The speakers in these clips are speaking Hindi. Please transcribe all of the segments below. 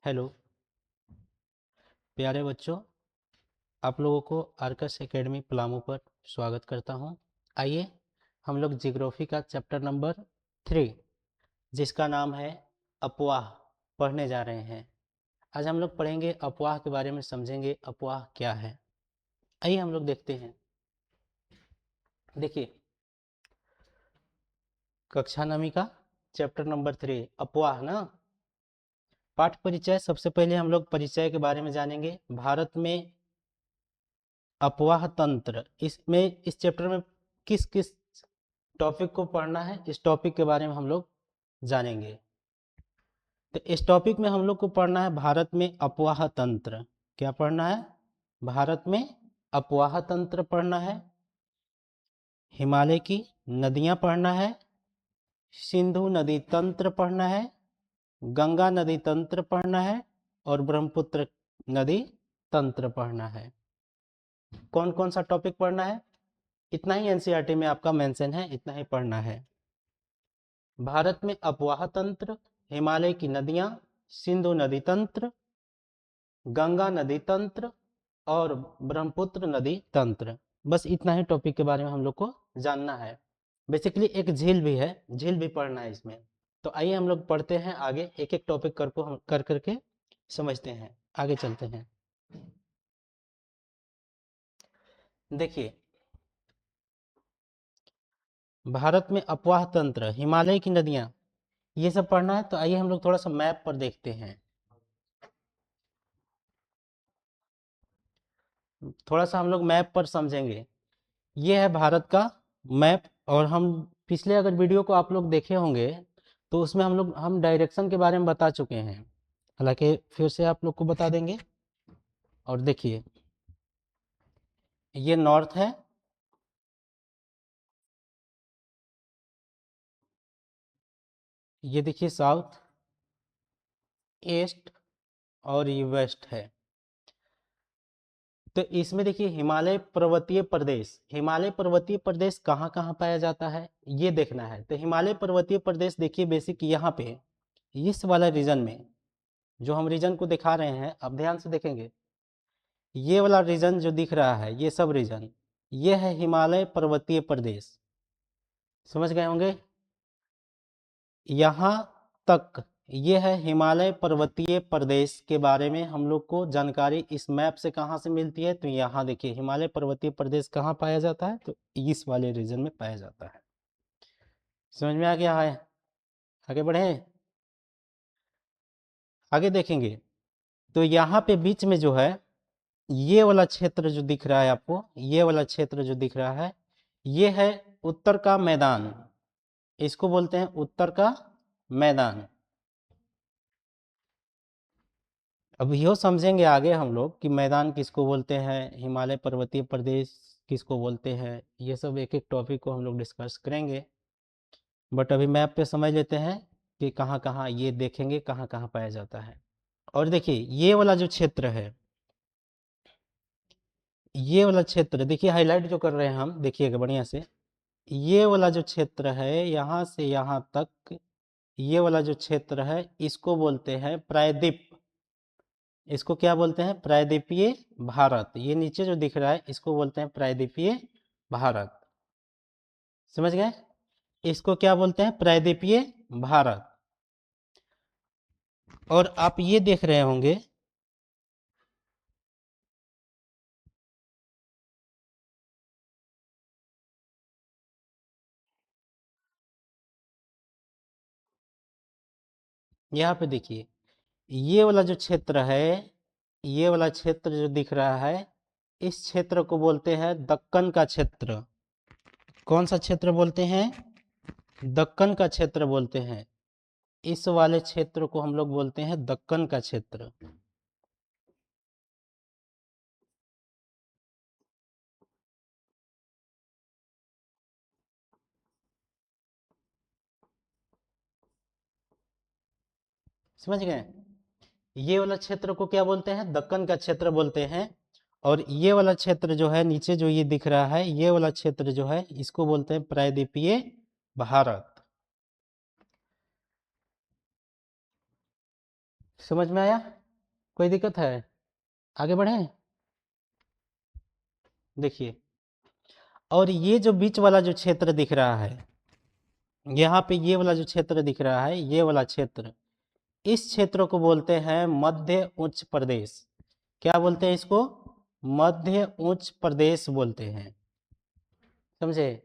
हेलो प्यारे बच्चों, आप लोगों को आर्कस एकेडमी पलामू पर स्वागत करता हूं। आइए हम लोग जियोग्राफी का चैप्टर नंबर 3 जिसका नाम है अफवाह पढ़ने जा रहे हैं। आज हम लोग पढ़ेंगे अफवाह के बारे में, समझेंगे अफवाह क्या है। आइए हम लोग देखते हैं। देखिए, कक्षा नवी का चैप्टर नंबर 3 अफवाह ना। पाठ परिचय। सबसे पहले हम लोग परिचय के बारे में जानेंगे। भारत में अफवाह तंत्र, इसमें इस चैप्टर में किस किस टॉपिक को पढ़ना है, इस टॉपिक के बारे में हम लोग जानेंगे। तो इस टॉपिक में हम लोग को पढ़ना है भारत में अफवाह तंत्र। क्या पढ़ना है? भारत में अफवाह तंत्र पढ़ना है, हिमालय की नदियां पढ़ना है, सिंधु नदी तंत्र पढ़ना है, गंगा नदी तंत्र पढ़ना है और ब्रह्मपुत्र नदी तंत्र पढ़ना है। कौन कौन सा टॉपिक पढ़ना है? इतना ही एनसीईआरटी में आपका मेंशन है, इतना ही पढ़ना है। भारत में अफवाह तंत्र, हिमालय की नदियां, सिंधु नदी तंत्र, गंगा नदी तंत्र और ब्रह्मपुत्र नदी तंत्र। बस इतना ही टॉपिक के बारे में हम लोग को जानना है। बेसिकली एक झील भी है, झील भी पढ़ना है इसमें। तो आइए हम लोग पढ़ते हैं आगे, एक एक टॉपिक कर करके समझते हैं, आगे चलते हैं। देखिए, भारत में अफवाह तंत्र, हिमालय की नदियां, ये सब पढ़ना है। तो आइए हम लोग थोड़ा सा मैप पर देखते हैं। थोड़ा सा हम लोग मैप पर समझेंगे। ये है भारत का मैप। और हम पिछले अगर वीडियो को आप लोग देखे होंगे तो उसमें हम डायरेक्शन के बारे में बता चुके हैं। हालांकि फिर से आप लोग को बता देंगे। और देखिए, ये नॉर्थ है, ये देखिए साउथ, ईस्ट और ये वेस्ट है। तो इसमें देखिए हिमालय पर्वतीय प्रदेश, हिमालय पर्वतीय प्रदेश कहाँ कहाँ पाया जाता है ये देखना है। तो हिमालय पर्वतीय प्रदेश देखिए बेसिक यहाँ पे इस वाला रीजन में, जो हम रीजन को दिखा रहे हैं, अब ध्यान से देखेंगे। ये वाला रीजन जो दिख रहा है, ये सब रीजन, ये है हिमालय पर्वतीय प्रदेश। समझ गए होंगे? यहाँ तक ये है हिमालय पर्वतीय प्रदेश के बारे में हम लोग को जानकारी इस मैप से कहाँ से मिलती है। तो यहाँ देखिए हिमालय पर्वतीय प्रदेश कहाँ पाया जाता है, तो इस वाले रीजन में पाया जाता है। समझ में आ गया है? आगे बढ़े, आगे देखेंगे। तो यहाँ पे बीच में जो है, ये वाला क्षेत्र जो दिख रहा है आपको, ये वाला क्षेत्र जो दिख रहा है, ये है उत्तर का मैदान। इसको बोलते हैं उत्तर का मैदान। अब यो समझेंगे आगे हम लोग कि मैदान किसको बोलते हैं, हिमालय पर्वतीय प्रदेश किसको बोलते हैं। ये सब एक एक टॉपिक को हम लोग डिस्कस करेंगे। बट अभी मैप पे समझ लेते हैं कि कहाँ कहाँ ये देखेंगे, कहाँ कहाँ पाया जाता है। और देखिए ये वाला जो क्षेत्र है, ये वाला क्षेत्र देखिए, हाईलाइट जो कर रहे हैं हम, देखिएगा बढ़िया से। ये वाला जो क्षेत्र है, यहाँ से यहाँ तक, ये वाला जो क्षेत्र है, इसको बोलते हैं प्रायद्वीप। इसको क्या बोलते हैं? प्रायद्वीपीय भारत। ये नीचे जो दिख रहा है, इसको बोलते हैं प्रायद्वीपीय भारत। समझ गए? इसको क्या बोलते हैं? प्रायद्वीपीय भारत। और आप ये देख रहे होंगे, यहाँ पे देखिए, ये वाला जो क्षेत्र है, ये वाला क्षेत्र जो दिख रहा है, इस क्षेत्र को बोलते हैं दक्कन का क्षेत्र। कौन सा क्षेत्र बोलते हैं? दक्कन का क्षेत्र बोलते हैं। इस वाले क्षेत्र को हम लोग बोलते हैं दक्कन का क्षेत्र। समझ गए? ये वाला क्षेत्र को क्या बोलते हैं? दक्कन का क्षेत्र बोलते हैं। और ये वाला क्षेत्र जो है, नीचे जो ये दिख रहा है, ये वाला क्षेत्र जो है, इसको बोलते हैं प्रायद्वीपीय भारत। समझ में आया? कोई दिक्कत है? आगे बढ़ें। देखिए, और ये जो बीच वाला जो क्षेत्र दिख रहा है, यहाँ पे ये वाला जो क्षेत्र दिख रहा है, ये वाला क्षेत्र, इस क्षेत्र को बोलते हैं मध्य उच्च प्रदेश। क्या बोलते हैं इसको? मध्य उच्च प्रदेश बोलते हैं। समझे?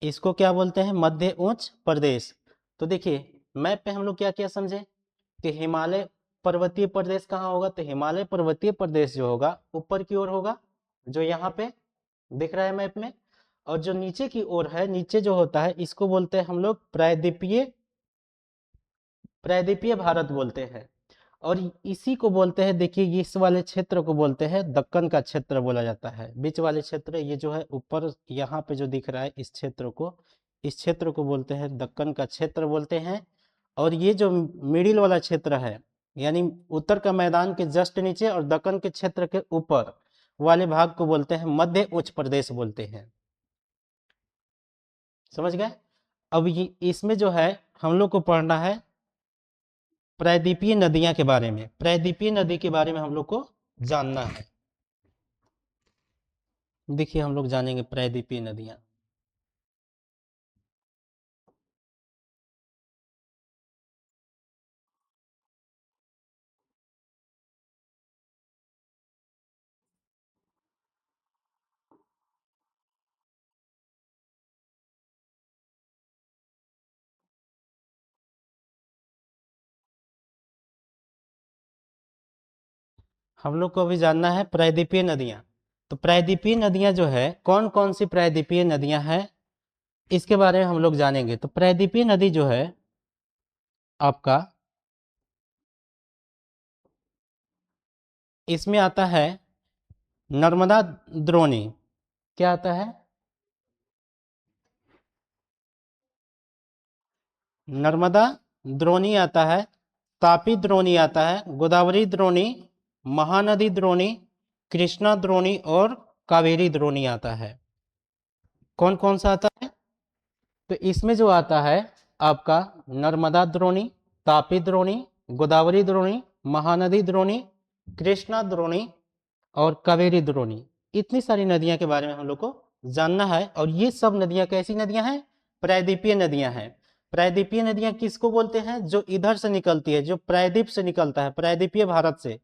इसको क्या बोलते हैं? मध्य उच्च प्रदेश। तो देखिए, मैप पे हम लोग क्या क्या समझे कि हिमालय पर्वतीय प्रदेश कहाँ होगा, तो हिमालय पर्वतीय प्रदेश जो होगा ऊपर की ओर होगा, जो यहाँ पे दिख रहा है मैप में। और जो नीचे की ओर है, नीचे जो होता है, इसको बोलते हैं हम लोग प्रायद्वीपीय भारत बोलते हैं। और इसी को बोलते हैं, देखिए इस वाले क्षेत्र को बोलते हैं दक्कन का क्षेत्र बोला जाता है। बीच वाले क्षेत्र ये जो है ऊपर यहाँ पे जो दिख रहा है, इस क्षेत्र को बोलते हैं दक्कन का क्षेत्र बोलते हैं। और ये जो मिडिल वाला क्षेत्र है, यानी उत्तर का मैदान के जस्ट नीचे और दक्कन के क्षेत्र के ऊपर वाले भाग को बोलते हैं मध्य उच्च प्रदेश बोलते हैं। समझ गए? अब ये इसमें जो है हम लोग को पढ़ना है प्रायद्वीपीय नदियां के बारे में। प्रायद्वीपीय नदी के बारे में हम लोग को जानना है। देखिए, हम लोग जानेंगे प्रायद्वीपीय नदियां। हम लोग को अभी जानना है प्रायद्वीपीय नदियां। तो प्रायद्वीपीय नदियां जो है, कौन कौन सी प्रायद्वीपीय नदियां हैं, इसके बारे में हम लोग जानेंगे। तो प्रायद्वीपीय नदी जो है आपका, इसमें आता है नर्मदा द्रोणी। क्या आता है? नर्मदा द्रोणी आता है, तापी द्रोणी आता है, गोदावरी द्रोणी, महानदी द्रोणी, कृष्णा द्रोणी और कावेरी द्रोणी आता है। कौन कौन सा आता है? तो इसमें जो आता है आपका नर्मदा द्रोणी, तापी द्रोणी, गोदावरी द्रोणी, महानदी द्रोणी, कृष्णा द्रोणी और कावेरी द्रोणी। इतनी सारी नदियां के बारे में हम लोग को जानना है। और ये सब नदियां कैसी नदियां हैं? प्रायद्वीपीय नदियां हैं। प्रायद्वीपीय नदियां किसको बोलते हैं? जो इधर से निकलती है, जो प्रायद्वीप से निकलता है, प्रायद्वीपीय भारत से,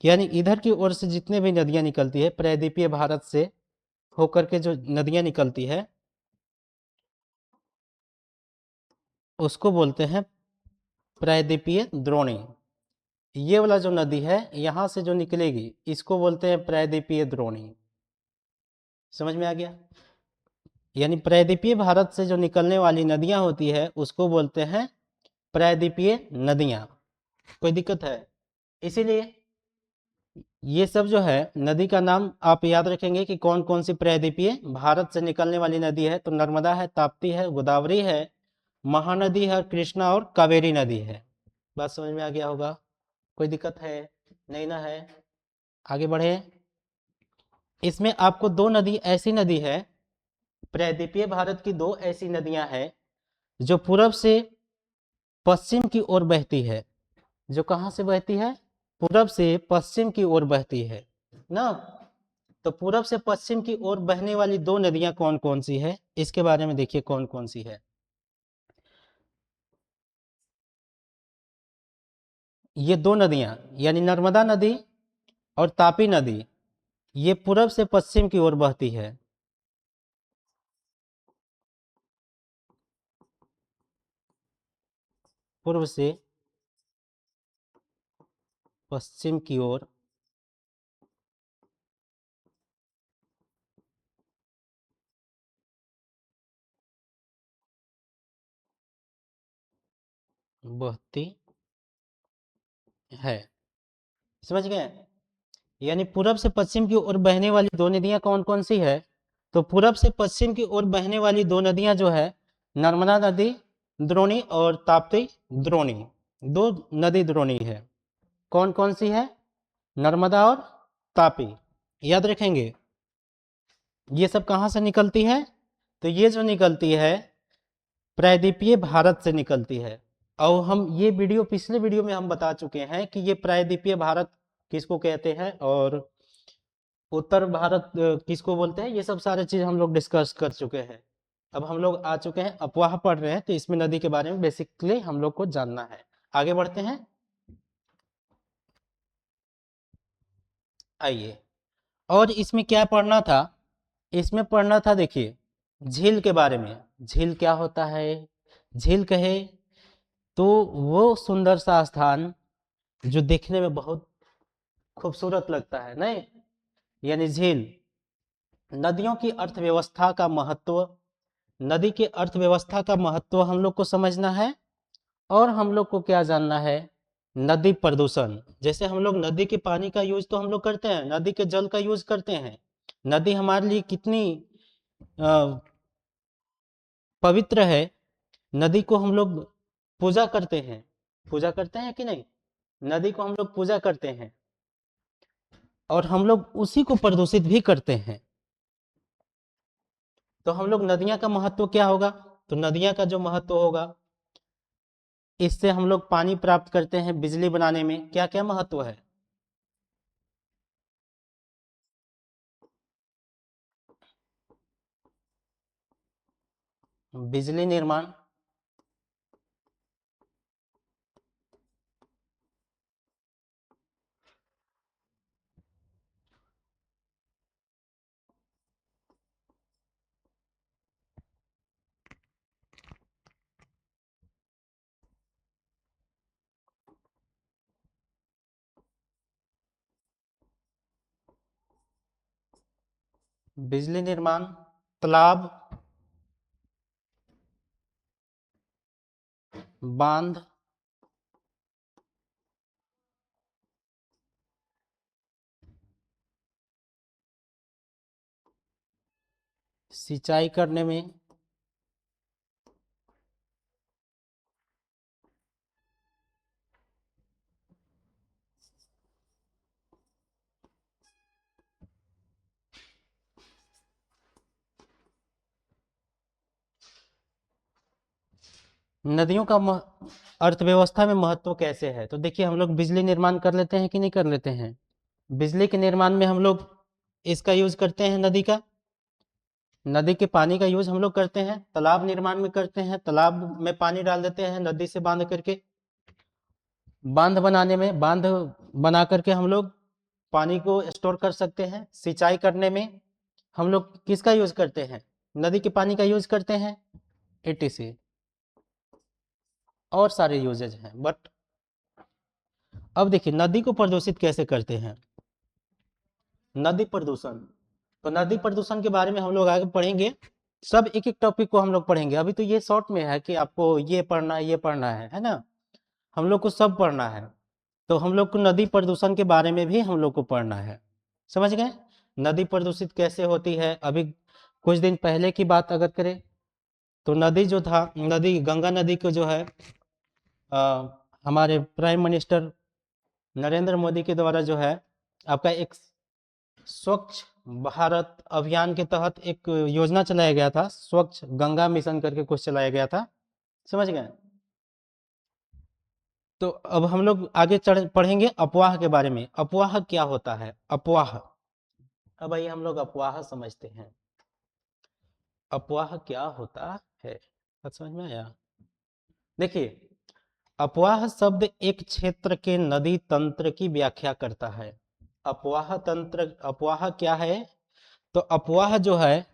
यानी इधर की ओर से जितने भी नदियां निकलती है प्रायद्वीपीय भारत से होकर के, जो नदियां निकलती है उसको बोलते हैं प्रायद्वीपीय द्रोणी। ये वाला जो नदी है यहां से जो निकलेगी इसको बोलते हैं प्रायद्वीपीय द्रोणी। समझ में आ गया? यानी प्रायद्वीपीय भारत से जो निकलने वाली नदियां होती है उसको बोलते हैं प्रायद्वीपीय नदियां। कोई दिक्कत है? इसीलिए ये सब जो है नदी का नाम आप याद रखेंगे कि कौन कौन सी प्रायद्वीपीय भारत से निकलने वाली नदी है। तो नर्मदा है, ताप्ती है, गोदावरी है, महानदी है, कृष्णा और कावेरी नदी है। बात समझ में आ गया होगा? कोई दिक्कत है? नहीं ना है? आगे बढ़े। इसमें आपको दो नदी, ऐसी नदी है, प्रायद्वीपीय भारत की दो ऐसी नदियां हैं जो पूरब से पश्चिम की ओर बहती है। जो कहां से बहती है? पूरब से पश्चिम की ओर बहती है ना। तो पूरब से पश्चिम की ओर बहने वाली दो नदियां कौन कौन सी है, इसके बारे में देखिए कौन कौन सी है। ये दो नदियां यानी नर्मदा नदी और तापी नदी, ये पूरब से पश्चिम की ओर बहती है। पूर्व से पश्चिम की ओर बहती है। समझ गए? यानी पूरब से पश्चिम की ओर बहने वाली दो नदियां कौन कौन सी है? तो पूरब से पश्चिम की ओर बहने वाली दो नदियां जो है, नर्मदा नदी द्रोणी और ताप्ती द्रोणी, दो नदी द्रोणी है। कौन कौन सी है? नर्मदा और तापी। याद रखेंगे। ये सब कहां से निकलती है? तो ये जो निकलती है प्रायद्वीपीय भारत से निकलती है। और हम ये वीडियो, पिछले वीडियो में हम बता चुके हैं कि ये प्रायद्वीपीय भारत किसको कहते हैं और उत्तर भारत किसको बोलते हैं, ये सब सारे चीज हम लोग डिस्कस कर चुके हैं। अब हम लोग आ चुके हैं अफवाह पढ़ रहे हैं, तो इसमें नदी के बारे में बेसिकली हम लोग को जानना है। आगे बढ़ते हैं, आइए। और इसमें क्या पढ़ना था, इसमें पढ़ना था, देखिए झील के बारे में। झील क्या होता है, झील कहे तो वो सुंदर सा स्थान जो देखने में बहुत खूबसूरत लगता है, नहीं, यानी झील। नदियों की अर्थव्यवस्था का महत्व, नदी की अर्थव्यवस्था का महत्व हम लोग को समझना है। और हम लोग को क्या जानना है, नदी प्रदूषण। जैसे हम लोग नदी के पानी का यूज तो हम लोग करते हैं, नदी के जल का यूज करते हैं। नदी हमारे लिए कितनी अ, पवित्र है। नदी को हम लोग पूजा करते हैं, पूजा करते हैं कि नहीं, नदी को हम लोग पूजा करते हैं, और हम लोग उसी को प्रदूषित भी करते हैं। तो हम लोग नदियां का महत्व क्या होगा, तो नदियां का जो महत्व होगा, इससे हम लोग पानी प्राप्त करते हैं, बिजली बनाने में क्या क्या महत्व है। बिजली निर्माण, बिजली निर्माण, तालाब, बांध, सिंचाई करने में, नदियों का अर्थव्यवस्था में महत्व कैसे है, तो देखिए हम लोग बिजली निर्माण कर लेते हैं कि नहीं कर लेते हैं। बिजली के निर्माण में हम लोग इसका यूज करते हैं, नदी का, नदी के पानी का यूज हम लोग करते हैं। तालाब निर्माण में करते हैं, तालाब में पानी डाल देते हैं नदी से बांध करके। बांध बनाने में, बांध बना करके हम लोग पानी को स्टोर कर सकते हैं। सिंचाई करने में हम लोग किसका यूज करते हैं, नदी के पानी का यूज करते हैं, एटीसी। और सारे यूजेज हैं, बट अब देखिए नदी को प्रदूषित कैसे करते हैं। नदी प्रदूषण, तो नदी प्रदूषण के बारे में हम लोग आगे पढ़ेंगे। सब एक एक टॉपिक को हम लोग पढ़ेंगे। अभी तो ये शॉर्ट में है कि आपको ये पढ़ना है, ये पढ़ना है ना। हम लोग को सब पढ़ना है। तो हम लोग को नदी प्रदूषण के बारे में भी हम लोग को पढ़ना है, समझ गए। नदी प्रदूषित कैसे होती है, अभी कुछ दिन पहले की बात अगर करें तो नदी जो था, नदी गंगा नदी को जो है हमारे प्राइम मिनिस्टर नरेंद्र मोदी के द्वारा जो है आपका एक स्वच्छ भारत अभियान के तहत एक योजना चलाया गया था, स्वच्छ गंगा मिशन करके कुछ चलाया गया था, समझ गए। तो अब हम लोग आगे चढ़ पढ़ेंगे अफवाह के बारे में। अफवाह क्या होता है, अफवाह। अब आइए हम लोग अफवाह समझते हैं, अफवाह क्या होता है, बात समझ में आया। देखिए अफवाह शब्द एक क्षेत्र के नदी तंत्र की व्याख्या करता है। अफवाह तंत्र, अफवाह क्या है, तो अफवाह जो है,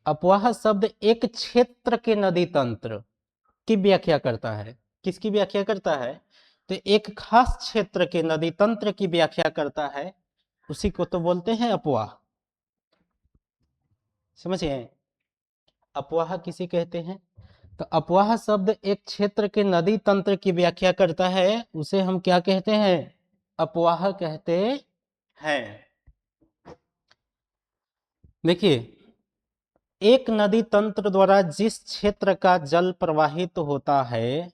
अफवाह शब्द एक क्षेत्र के नदी तंत्र की व्याख्या करता है। किसकी व्याख्या करता है, तो एक खास क्षेत्र के नदी तंत्र की व्याख्या करता है, उसी को तो बोलते हैं अफवाह, समझिए। अफवाह किसी कहते हैं, तो अफवाह शब्द एक क्षेत्र के नदी तंत्र की व्याख्या करता है, उसे हम क्या कहते हैं, अफवाह कहते हैं। देखिए एक नदी तंत्र द्वारा जिस क्षेत्र का जल प्रवाहित होता है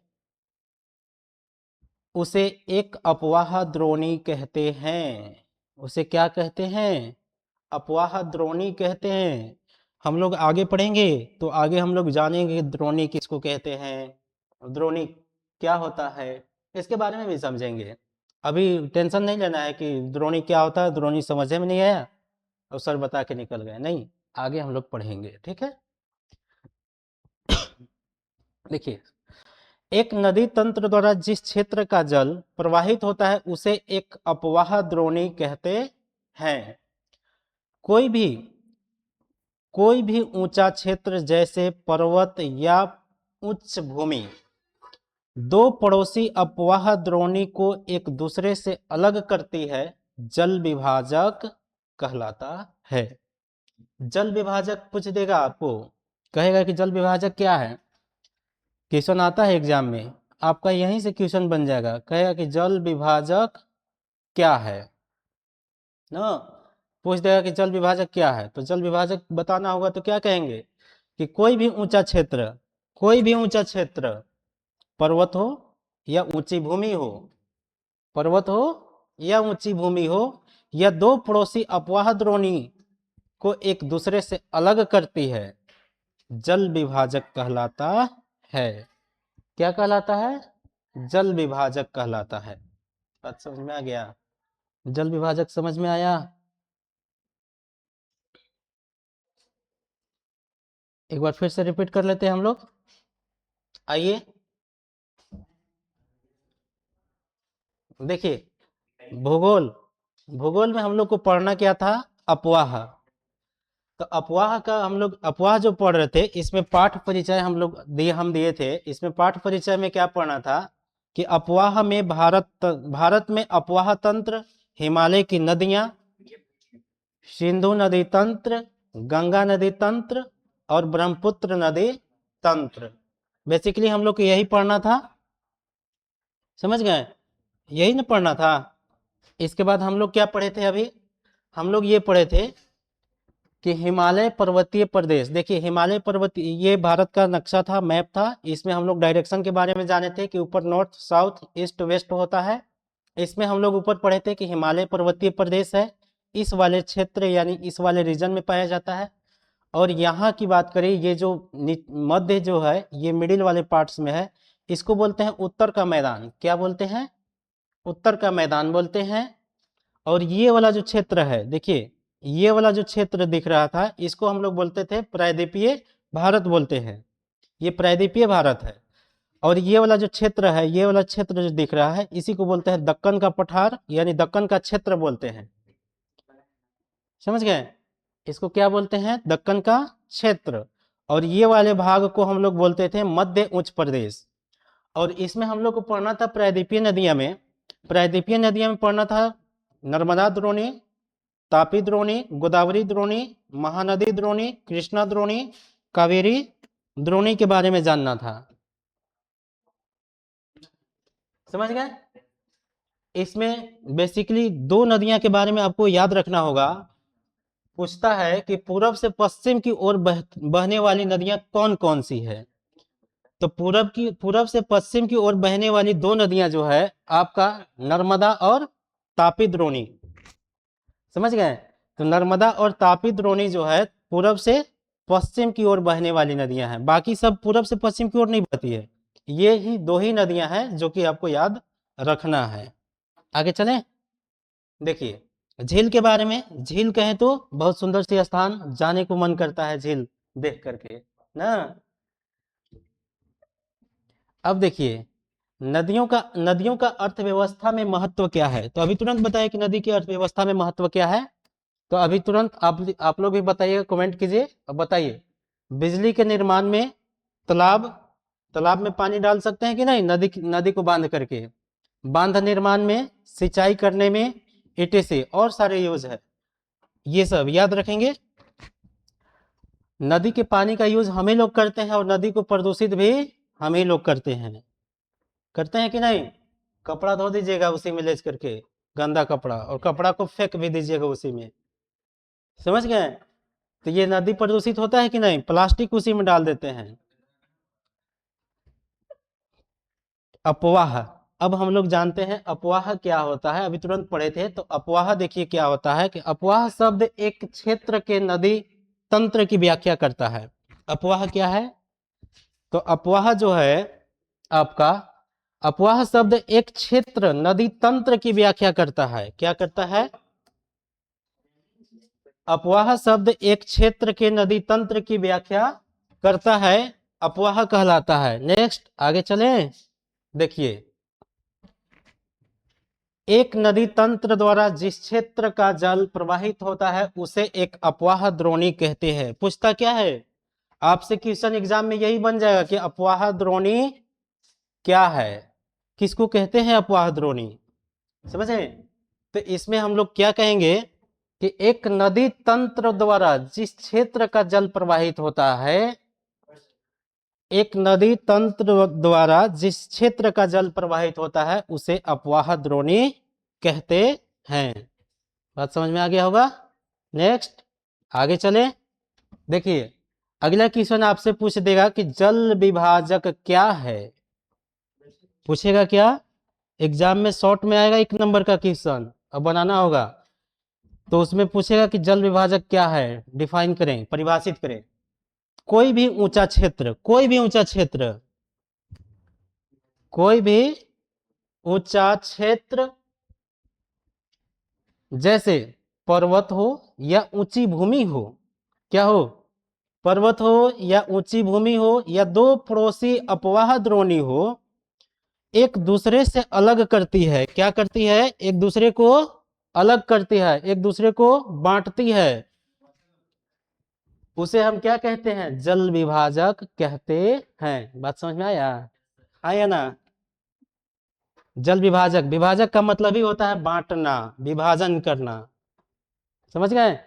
उसे एक अपवाह द्रोणी कहते हैं। उसे क्या कहते हैं, अपवाह द्रोणी कहते हैं। हम लोग आगे पढ़ेंगे तो आगे हम लोग जानेंगे द्रोणी किसको कहते हैं, द्रोणी क्या होता है, इसके बारे में भी समझेंगे। अभी टेंशन नहीं लेना है कि द्रोणी क्या होता है, द्रोणी समझ में नहीं आया और सर बता के निकल गए, नहीं, आगे हम लोग पढ़ेंगे, ठीक है। देखिए, एक नदी तंत्र द्वारा जिस क्षेत्र का जल प्रवाहित होता है उसे एक अपवाह द्रोणी कहते हैं। कोई भी ऊंचा क्षेत्र जैसे पर्वत या उच्च भूमि दो पड़ोसी अपवाह द्रोणी को एक दूसरे से अलग करती है, जल विभाजक कहलाता है। जल विभाजक पूछ देगा आपको, कहेगा कि जल विभाजक क्या है, क्वेश्चन आता है एग्जाम में, आपका यहीं से क्वेश्चन बन जाएगा, कहेगा कि जल विभाजक क्या है ना, पूछ देगा कि जल विभाजक क्या है, तो जल विभाजक बताना होगा तो क्या कहेंगे कि कोई भी ऊंचा क्षेत्र पर्वत हो या ऊंची भूमि हो, पर्वत हो या ऊंची भूमि हो, या दो पड़ोसी अपवाह द्रोणी को एक दूसरे से अलग करती है, जल विभाजक कहलाता है। क्या कहलाता है? जल विभाजक कहलाता है। बात समझ में आ गया? जल विभाजक समझ में आया? एक बार फिर से रिपीट कर लेते हैं हम लोग, आइए। देखिए, भूगोल में हम लोग को पढ़ना क्या था? अपवाह। तो अपवाह का हम लोग अपवाह जो पढ़ रहे थे, इसमें पाठ परिचय हम लोग दिए थे। इसमें पाठ परिचय में क्या पढ़ना था कि अपवाह में भारत में अपवाह तंत्र, हिमालय की नदियां, सिंधु नदी तंत्र, गंगा नदी तंत्र और ब्रह्मपुत्र नदी तंत्र। बेसिकली हम लोग को यही पढ़ना था, समझ गए? यही ना पढ़ना था। इसके बाद हम लोग क्या पढ़े थे? अभी हम लोग ये पढ़े थे कि हिमालय पर्वतीय प्रदेश, देखिए हिमालय पर्वतीय, ये भारत का नक्शा था, मैप था। इसमें हम लोग डायरेक्शन के बारे में जाने थे कि ऊपर नॉर्थ साउथ ईस्ट वेस्ट होता है। इसमें हम लोग ऊपर पढ़े थे कि हिमालय पर्वतीय प्रदेश है, इस वाले क्षेत्र यानी इस वाले रीजन में पाया जाता है। और यहाँ की बात करें, ये जो मध्य जो है, ये मिडिल वाले पार्ट्स में है, इसको बोलते हैं उत्तर का मैदान। क्या बोलते हैं? उत्तर का मैदान बोलते हैं। और ये वाला जो क्षेत्र है, देखिए ये वाला जो क्षेत्र दिख रहा था, इसको हम लोग बोलते थे प्रायद्वीपीय भारत बोलते हैं, ये प्रायद्वीपीय भारत है। और ये वाला जो क्षेत्र है, ये वाला क्षेत्र जो दिख रहा है, इसी को बोलते हैं दक्कन का पठार यानी दक्कन का क्षेत्र बोलते हैं। समझ गए? इसको क्या बोलते हैं? दक्कन का क्षेत्र। और ये वाले भाग को हम लोग बोलते थे मध्य उच्च प्रदेश। और इसमें हम लोग को पढ़ना था प्रायद्वीपीय नदियां में, प्रायद्वीपीय नदियां में पढ़ना था नर्मदा द्रोणी, तापी द्रोणी, गोदावरी द्रोणी, महानदी द्रोणी, कृष्णा द्रोणी, कावेरी द्रोणी के बारे में जानना था। समझ गए? इसमें बेसिकली दो नदियां के बारे में आपको याद रखना होगा। पूछता है कि पूरब से पश्चिम की ओर बहने वाली नदियां कौन कौन सी है। तो पूरब से पश्चिम की ओर बहने वाली दो नदियां जो है आपका नर्मदा और तापी द्रोणी। समझ गए? तो नर्मदा और तापी द्रोणी जो है पूरब से पश्चिम की ओर बहने वाली नदियां हैं, बाकी सब पूरब से पश्चिम की ओर नहीं बहती है। ये ही दो ही नदियां हैं जो कि आपको याद रखना है। आगे चलें। देखिए, झील के बारे में, झील कहें तो बहुत सुंदर सी स्थान, जाने को मन करता है झील देख करके ना। अब देखिए, नदियों का अर्थव्यवस्था में महत्व क्या है, तो अभी तुरंत बताइए कि नदी की अर्थव्यवस्था में महत्व क्या है। तो अभी तुरंत आप लोग भी बताइएगा, कमेंट कीजिए और बताइए। बिजली के निर्माण में तालाब तालाब में पानी डाल सकते हैं कि नहीं, नदी को बांध करके, बांध निर्माण में, सिंचाई करने में, etc और सारे यूज है, ये सब याद रखेंगे। नदी के पानी का यूज हम ही लोग करते हैं और नदी को प्रदूषित भी हम ही लोग करते हैं कि नहीं। कपड़ा धो दीजिएगा उसी में ले करके, गंदा कपड़ा, और कपड़ा को फेंक भी दीजिएगा उसी में। समझ गए? तो ये नदी प्रदूषित होता है कि नहीं, प्लास्टिक उसी में डाल देते हैं। अपवाह, अब हम लोग जानते हैं अपवाह क्या होता है, अभी तुरंत पढ़े थे। तो अपवाह देखिए क्या होता है कि अपवाह शब्द एक क्षेत्र के नदी तंत्र की व्याख्या करता है। अपवाह क्या है? तो अपवाह जो है आपका अपवाह शब्द एक क्षेत्र नदी तंत्र की व्याख्या करता है। क्या करता है? अपवाह शब्द एक क्षेत्र के नदी तंत्र की व्याख्या करता है, अपवाह कहलाता है। नेक्स्ट आगे चले, देखिए, एक नदी तंत्र द्वारा जिस क्षेत्र का जल प्रवाहित होता है उसे एक अपवाह द्रोणी कहते हैं। पूछता क्या है आपसे, क्वेश्चन एग्जाम में यही बन जाएगा कि अपवाह द्रोणी क्या है, किसको कहते हैं अपवाह द्रोणी, समझे? तो इसमें हम लोग क्या कहेंगे कि एक नदी तंत्र द्वारा जिस क्षेत्र का जल प्रवाहित होता है, एक नदी तंत्र द्वारा जिस क्षेत्र का जल प्रवाहित होता है उसे अपवाह द्रोणी कहते हैं। बात समझ में आ गया होगा। नेक्स्ट आगे चले, देखिए अगला क्वेश्चन आपसे पूछ देगा कि जल विभाजक क्या है। पूछेगा क्या, एग्जाम में शॉर्ट में आएगा 1 नंबर का क्वेश्चन, अब बनाना होगा। तो उसमें पूछेगा कि जल विभाजक क्या है, डिफाइन करें, परिभाषित करें। कोई भी ऊंचा क्षेत्र, कोई भी ऊंचा क्षेत्र, कोई भी ऊंचा क्षेत्र जैसे पर्वत हो या ऊंची भूमि हो, क्या हो, पर्वत हो या ऊंची भूमि हो या दो पड़ोसी अपवाह द्रोणी हो, एक दूसरे से अलग करती है। क्या करती है? एक दूसरे को अलग करती है, एक दूसरे को बांटती है, उसे हम क्या कहते हैं? जल विभाजक कहते हैं। बात समझ में आया? आया ना? जल विभाजक, विभाजक का मतलब ही होता है बांटना, विभाजन करना, समझ गए?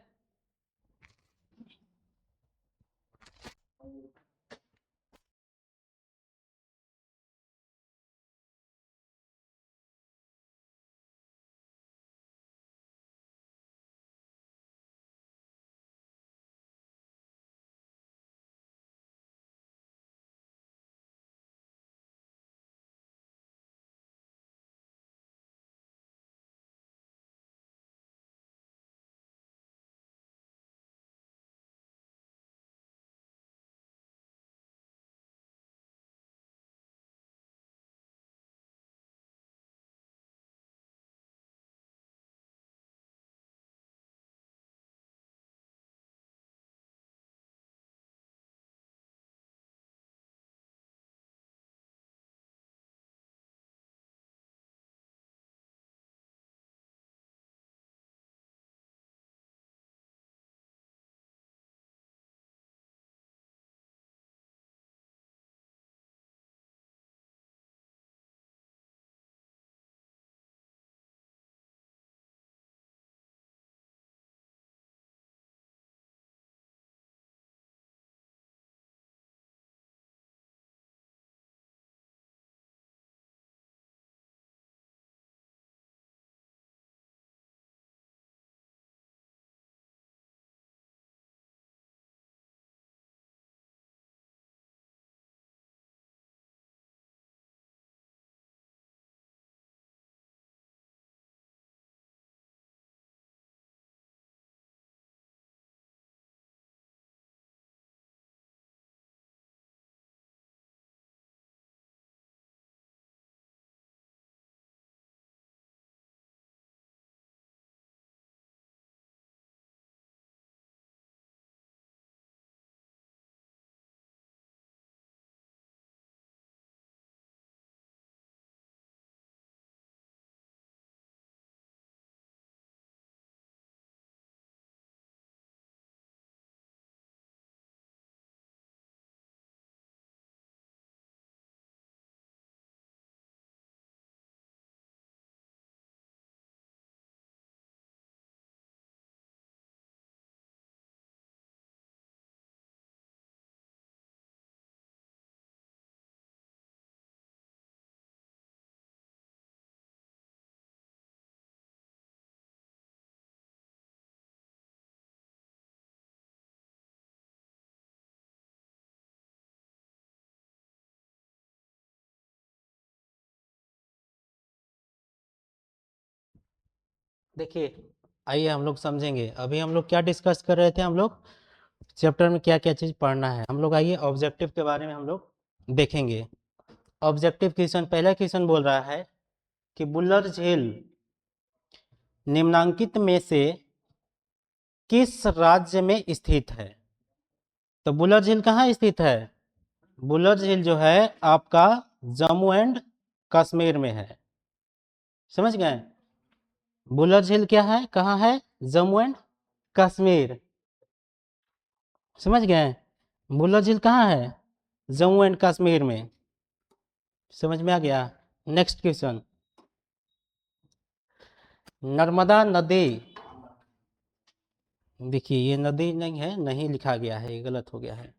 देखिए आइए हम लोग समझेंगे। अभी हम लोग क्या डिस्कस कर रहे थे, हम लोग चैप्टर में क्या क्या चीज पढ़ना है। हम लोग आइए ऑब्जेक्टिव के बारे में हम लोग देखेंगे। ऑब्जेक्टिव क्वेश्चन, पहला क्वेश्चन बोल रहा है कि बुल्लर झील निम्नांकित में से किस राज्य में स्थित है? तो बुल्लर झील कहाँ स्थित है? बुल्लर झील जो है आपका जम्मू एंड कश्मीर में है। समझ गए? बुल्लर झील क्या है, कहाँ है? जम्मू एंड कश्मीर। समझ गए? बुल्लर झील कहाँ है? जम्मू एंड कश्मीर में। समझ में आ गया? नेक्स्ट क्वेश्चन, नर्मदा नदी, देखिए ये नदी नहीं है, नहीं लिखा गया है, ये गलत हो गया है।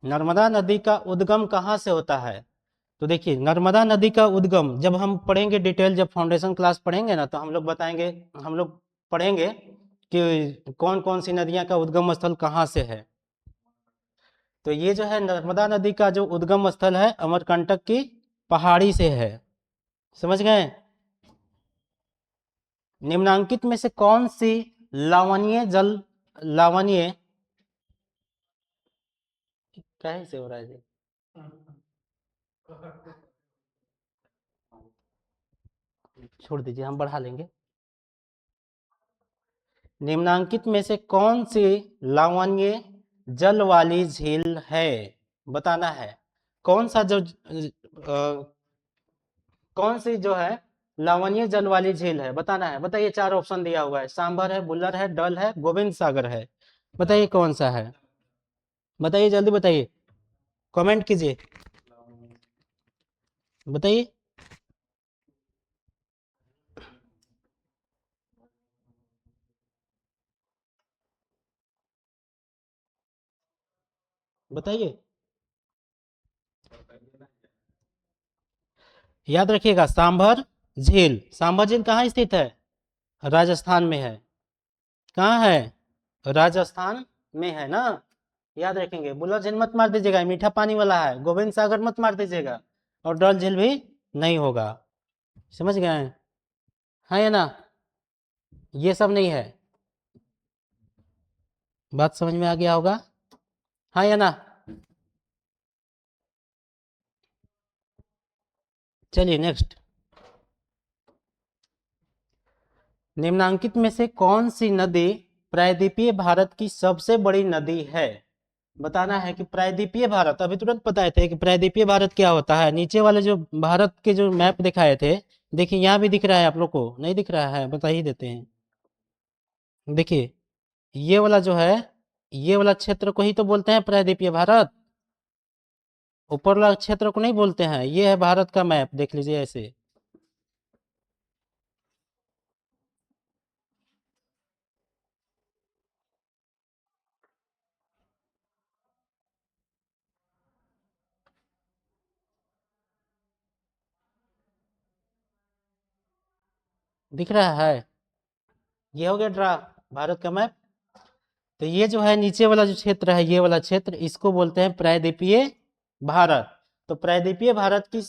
नर्मदा नदी का उद्गम कहाँ से होता है? तो देखिए नर्मदा नदी का उद्गम जब हम पढ़ेंगे डिटेल, जब फाउंडेशन क्लास पढ़ेंगे ना, तो हम लोग बताएंगे, हम लोग पढ़ेंगे कि कौन कौन सी नदियां का उद्गम स्थल कहाँ से है। तो ये जो है नर्मदा नदी का जो उद्गम स्थल है अमरकंटक की पहाड़ी से है। समझ गए? निम्नांकित में से कौन सी लवणीय जल, लवणीय कैसे हो रहा है जी? छोड़ दीजिए, हम बढ़ा लेंगे। निम्नांकित में से कौन सी लवणीय जल वाली झील है? बताना है। कौन सा जो कौन सी जो है लवणीय जल वाली झील है, बताना है। बताइए, चार ऑप्शन दिया हुआ है, सांभर है, बुल्लर है, डल है, गोविंद सागर है। बताइए कौन सा है, बताइए जल्दी बताइए, कमेंट कीजिए, बताइए। बताइए, याद रखिएगा सांभर झील। सांभर झील कहाँ स्थित है? राजस्थान में है। कहाँ है? राजस्थान में है ना। याद रखेंगे। बुल्लर झील मत मार दीजिएगा, मीठा पानी वाला है। गोविंद सागर मत मार दीजिएगा, और डल झील भी नहीं होगा। समझ गए? हाँ या ना? ये सब नहीं है। बात समझ में आ गया होगा? हाँ या ना? चलिए नेक्स्ट, निम्नांकित में से कौन सी नदी प्रायद्वीपीय भारत की सबसे बड़ी नदी है? बताना है कि प्रायद्वीपीय भारत, अभी तुरंत बताए थे कि प्रायद्वीपीय भारत क्या होता है। नीचे वाले जो भारत के जो मैप दिखाए थे, देखिए यहाँ भी दिख रहा है, आप लोग को नहीं दिख रहा है? बता ही देते हैं। देखिए ये वाला जो है, ये वाला क्षेत्र को ही तो बोलते हैं प्रायद्वीपीय भारत। ऊपर वाला क्षेत्र को नहीं बोलते हैं। ये है भारत का मैप, देख लीजिए ऐसे। दिख रहा है? ये हो गया ड्रा भारत का मैप। तो ये जो है नीचे वाला जो क्षेत्र है, ये वाला क्षेत्र, इसको बोलते हैं प्रायद्वीपीय भारत। तो प्रायद्वीपीय भारत की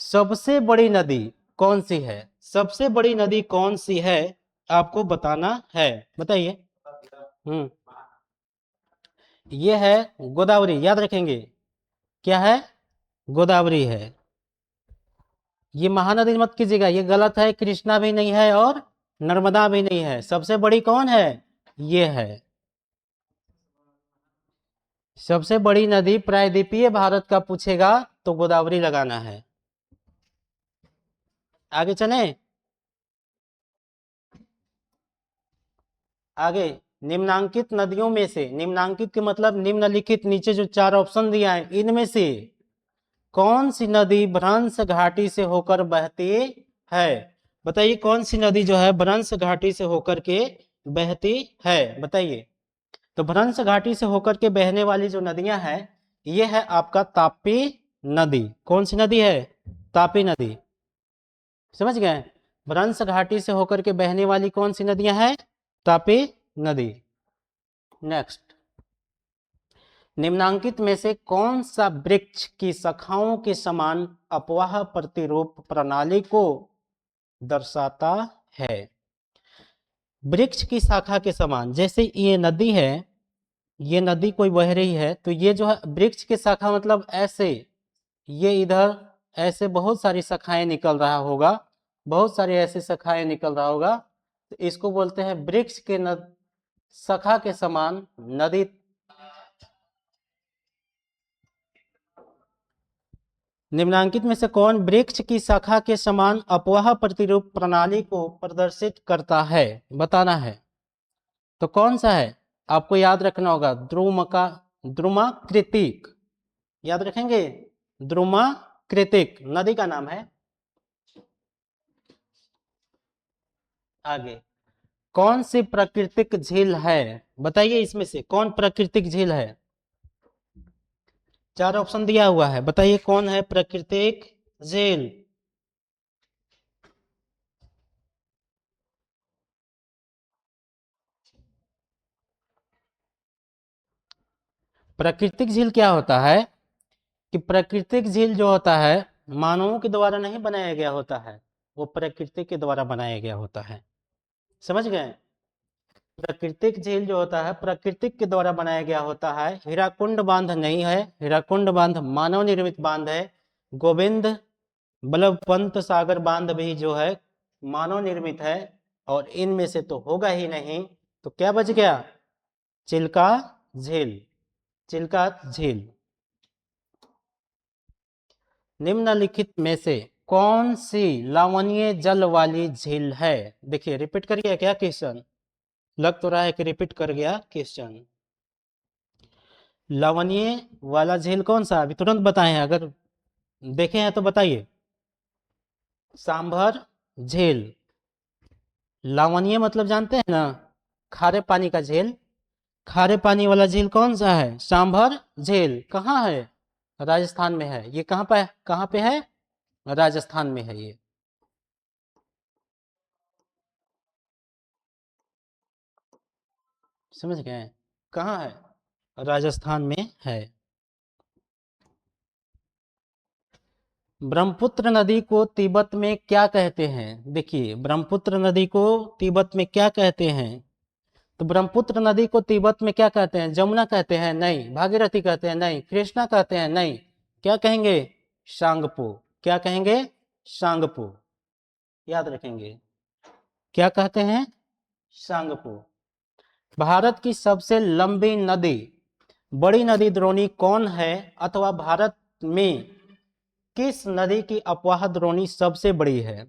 सबसे बड़ी नदी कौन सी है? सबसे बड़ी नदी कौन सी है आपको बताना है, बताइए। हम्म, ये है गोदावरी, याद रखेंगे। क्या है? गोदावरी है। ये महानदी मत कीजिएगा, ये गलत है। कृष्णा भी नहीं है और नर्मदा भी नहीं है। सबसे बड़ी कौन है? ये है। सबसे बड़ी नदी प्रायद्वीपीय भारत का पूछेगा तो गोदावरी लगाना है। आगे चले, आगे। निम्नांकित नदियों में से, निम्नांकित के मतलब निम्नलिखित, नीचे जो चार ऑप्शन दिया है इनमें से कौन सी नदी भ्रंश घाटी से होकर बहती है? बताइए कौन सी नदी जो है भ्रंश घाटी से होकर के बहती है, बताइए। तो भ्रंश घाटी से होकर के बहने वाली जो नदियां हैं, ये है आपका तापी नदी। कौन सी नदी है? तापी नदी। समझ गए? भ्रंश घाटी से होकर के बहने वाली कौन सी नदियां हैं? तापी नदी। नेक्स्ट, निम्नांकित में से कौन सा वृक्ष की शाखाओं के समान अपवाह प्रतिरूप प्रणाली को दर्शाता है? वृक्ष की शाखा के समान, जैसे ये नदी है, ये नदी कोई बह रही है, तो ये जो है वृक्ष की शाखा मतलब ऐसे, ये इधर ऐसे बहुत सारी शाखाएं निकल रहा होगा, बहुत सारी ऐसी शाखाएं निकल रहा होगा, तो इसको बोलते हैं वृक्ष के शाखा के समान नदी। निम्नांकित में से कौन वृक्ष की शाखा के समान अपवाह प्रतिरूप प्रणाली को प्रदर्शित करता है, बताना है। तो कौन सा है, आपको याद रखना होगा, द्रुमाकृतिक, याद रखेंगे, द्रुमाकृतिक नदी का नाम है। आगे, कौन सी प्राकृतिक झील है, बताइए इसमें से कौन प्राकृतिक झील है। चार ऑप्शन दिया हुआ है, बताइए कौन है प्राकृतिक झील। प्राकृतिक झील क्या होता है कि प्राकृतिक झील जो होता है मानवों के द्वारा नहीं बनाया गया होता है, वो प्रकृति के द्वारा बनाया गया होता है, समझ गए। प्राकृतिक झील जो होता है प्राकृतिक के द्वारा बनाया गया होता है। हीराकुंड बांध नहीं है, हीराकुंड बांध मानव निर्मित बांध है। गोविंद बल्लभ पंत सागर बांध भी जो है मानव निर्मित है, और इनमें से तो होगा ही नहीं, तो क्या बच गया, चिल्का झील, चिल्का झील। निम्नलिखित में से कौन सी लवणीय जल वाली झील है, देखिए रिपीट करिए क्या क्वेश्चन, लग तो रहा है कि रिपीट कर गया क्वेश्चन। लवणीय वाला झील कौन सा, अभी तुरंत बताएं, अगर देखे हैं तो बताइए। सांभर झील, लवणीय मतलब जानते हैं ना, खारे पानी का झील, खारे पानी वाला झील कौन सा है, सांभर झील। कहाँ है, राजस्थान में है ये, कहाँ पे है, राजस्थान में है ये। समझ गए, कहाँ है, राजस्थान में है। ब्रह्मपुत्र नदी को तिब्बत में क्या कहते हैं, देखिए ब्रह्मपुत्र नदी को तिब्बत में क्या कहते हैं। तो ब्रह्मपुत्र नदी को तिब्बत में क्या कहते हैं, जमुना कहते हैं नहीं, भागीरथी कहते हैं नहीं, कृष्णा कहते हैं नहीं, क्या कहेंगे, सांगपो, क्या कहेंगे, सांगपो, याद रखेंगे, क्या कहते हैं, सांगपो। भारत की सबसे लंबी नदी, बड़ी नदी द्रोणी कौन है, अथवा भारत में किस नदी की अपवाह द्रोणी सबसे बड़ी है।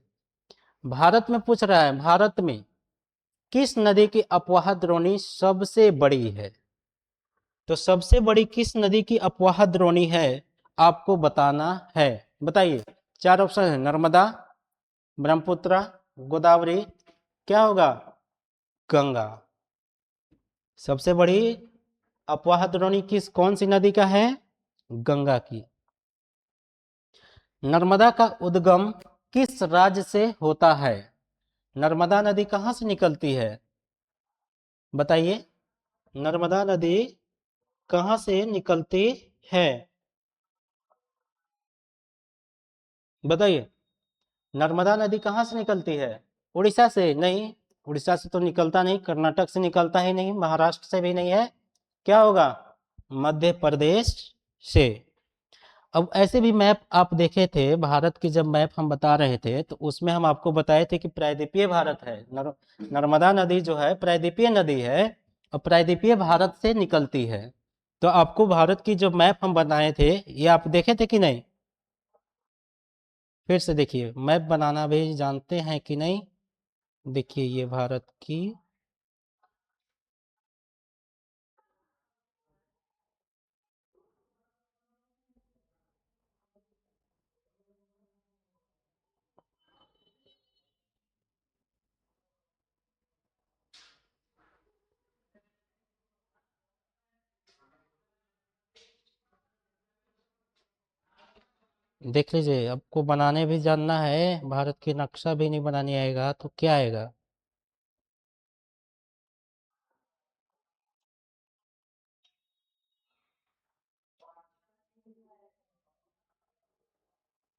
भारत में पूछ रहा है, भारत में किस नदी की अपवाह द्रोणी सबसे बड़ी है, तो सबसे बड़ी किस नदी की अपवाह द्रोणी है आपको बताना है, बताइए। चार ऑप्शन है, नर्मदा, ब्रह्मपुत्र, गोदावरी, क्या होगा, गंगा। सबसे बड़ी अपवाह द्रोणी किस कौन सी नदी का है, गंगा की। नर्मदा का उद्गम किस राज्य से होता है, नर्मदा नदी कहां से निकलती है, बताइए, नर्मदा नदी कहां से निकलती है, बताइए, नर्मदा नदी कहां से निकलती है, उड़ीसा से नहीं, उड़ीसा से तो निकलता नहीं, कर्नाटक से निकलता ही नहीं, महाराष्ट्र से भी नहीं है, क्या होगा, मध्य प्रदेश से। अब ऐसे भी मैप आप देखे थे, भारत की जब मैप हम बता रहे थे तो उसमें हम आपको बताए थे कि प्रायद्वीपीय भारत है, नर्मदा नदी जो है प्रायद्वीपीय नदी है, और प्रायद्वीपीय भारत से निकलती है। तो आपको भारत की जो मैप हम बनाए थे ये आप देखे थे कि नहीं, फिर से देखिए, मैप बनाना भी जानते हैं कि नहीं, देखिए ये भारत की, देख लीजिए, आपको बनाने भी जानना है, भारत की नक्शा भी नहीं बनाने आएगा तो क्या आएगा।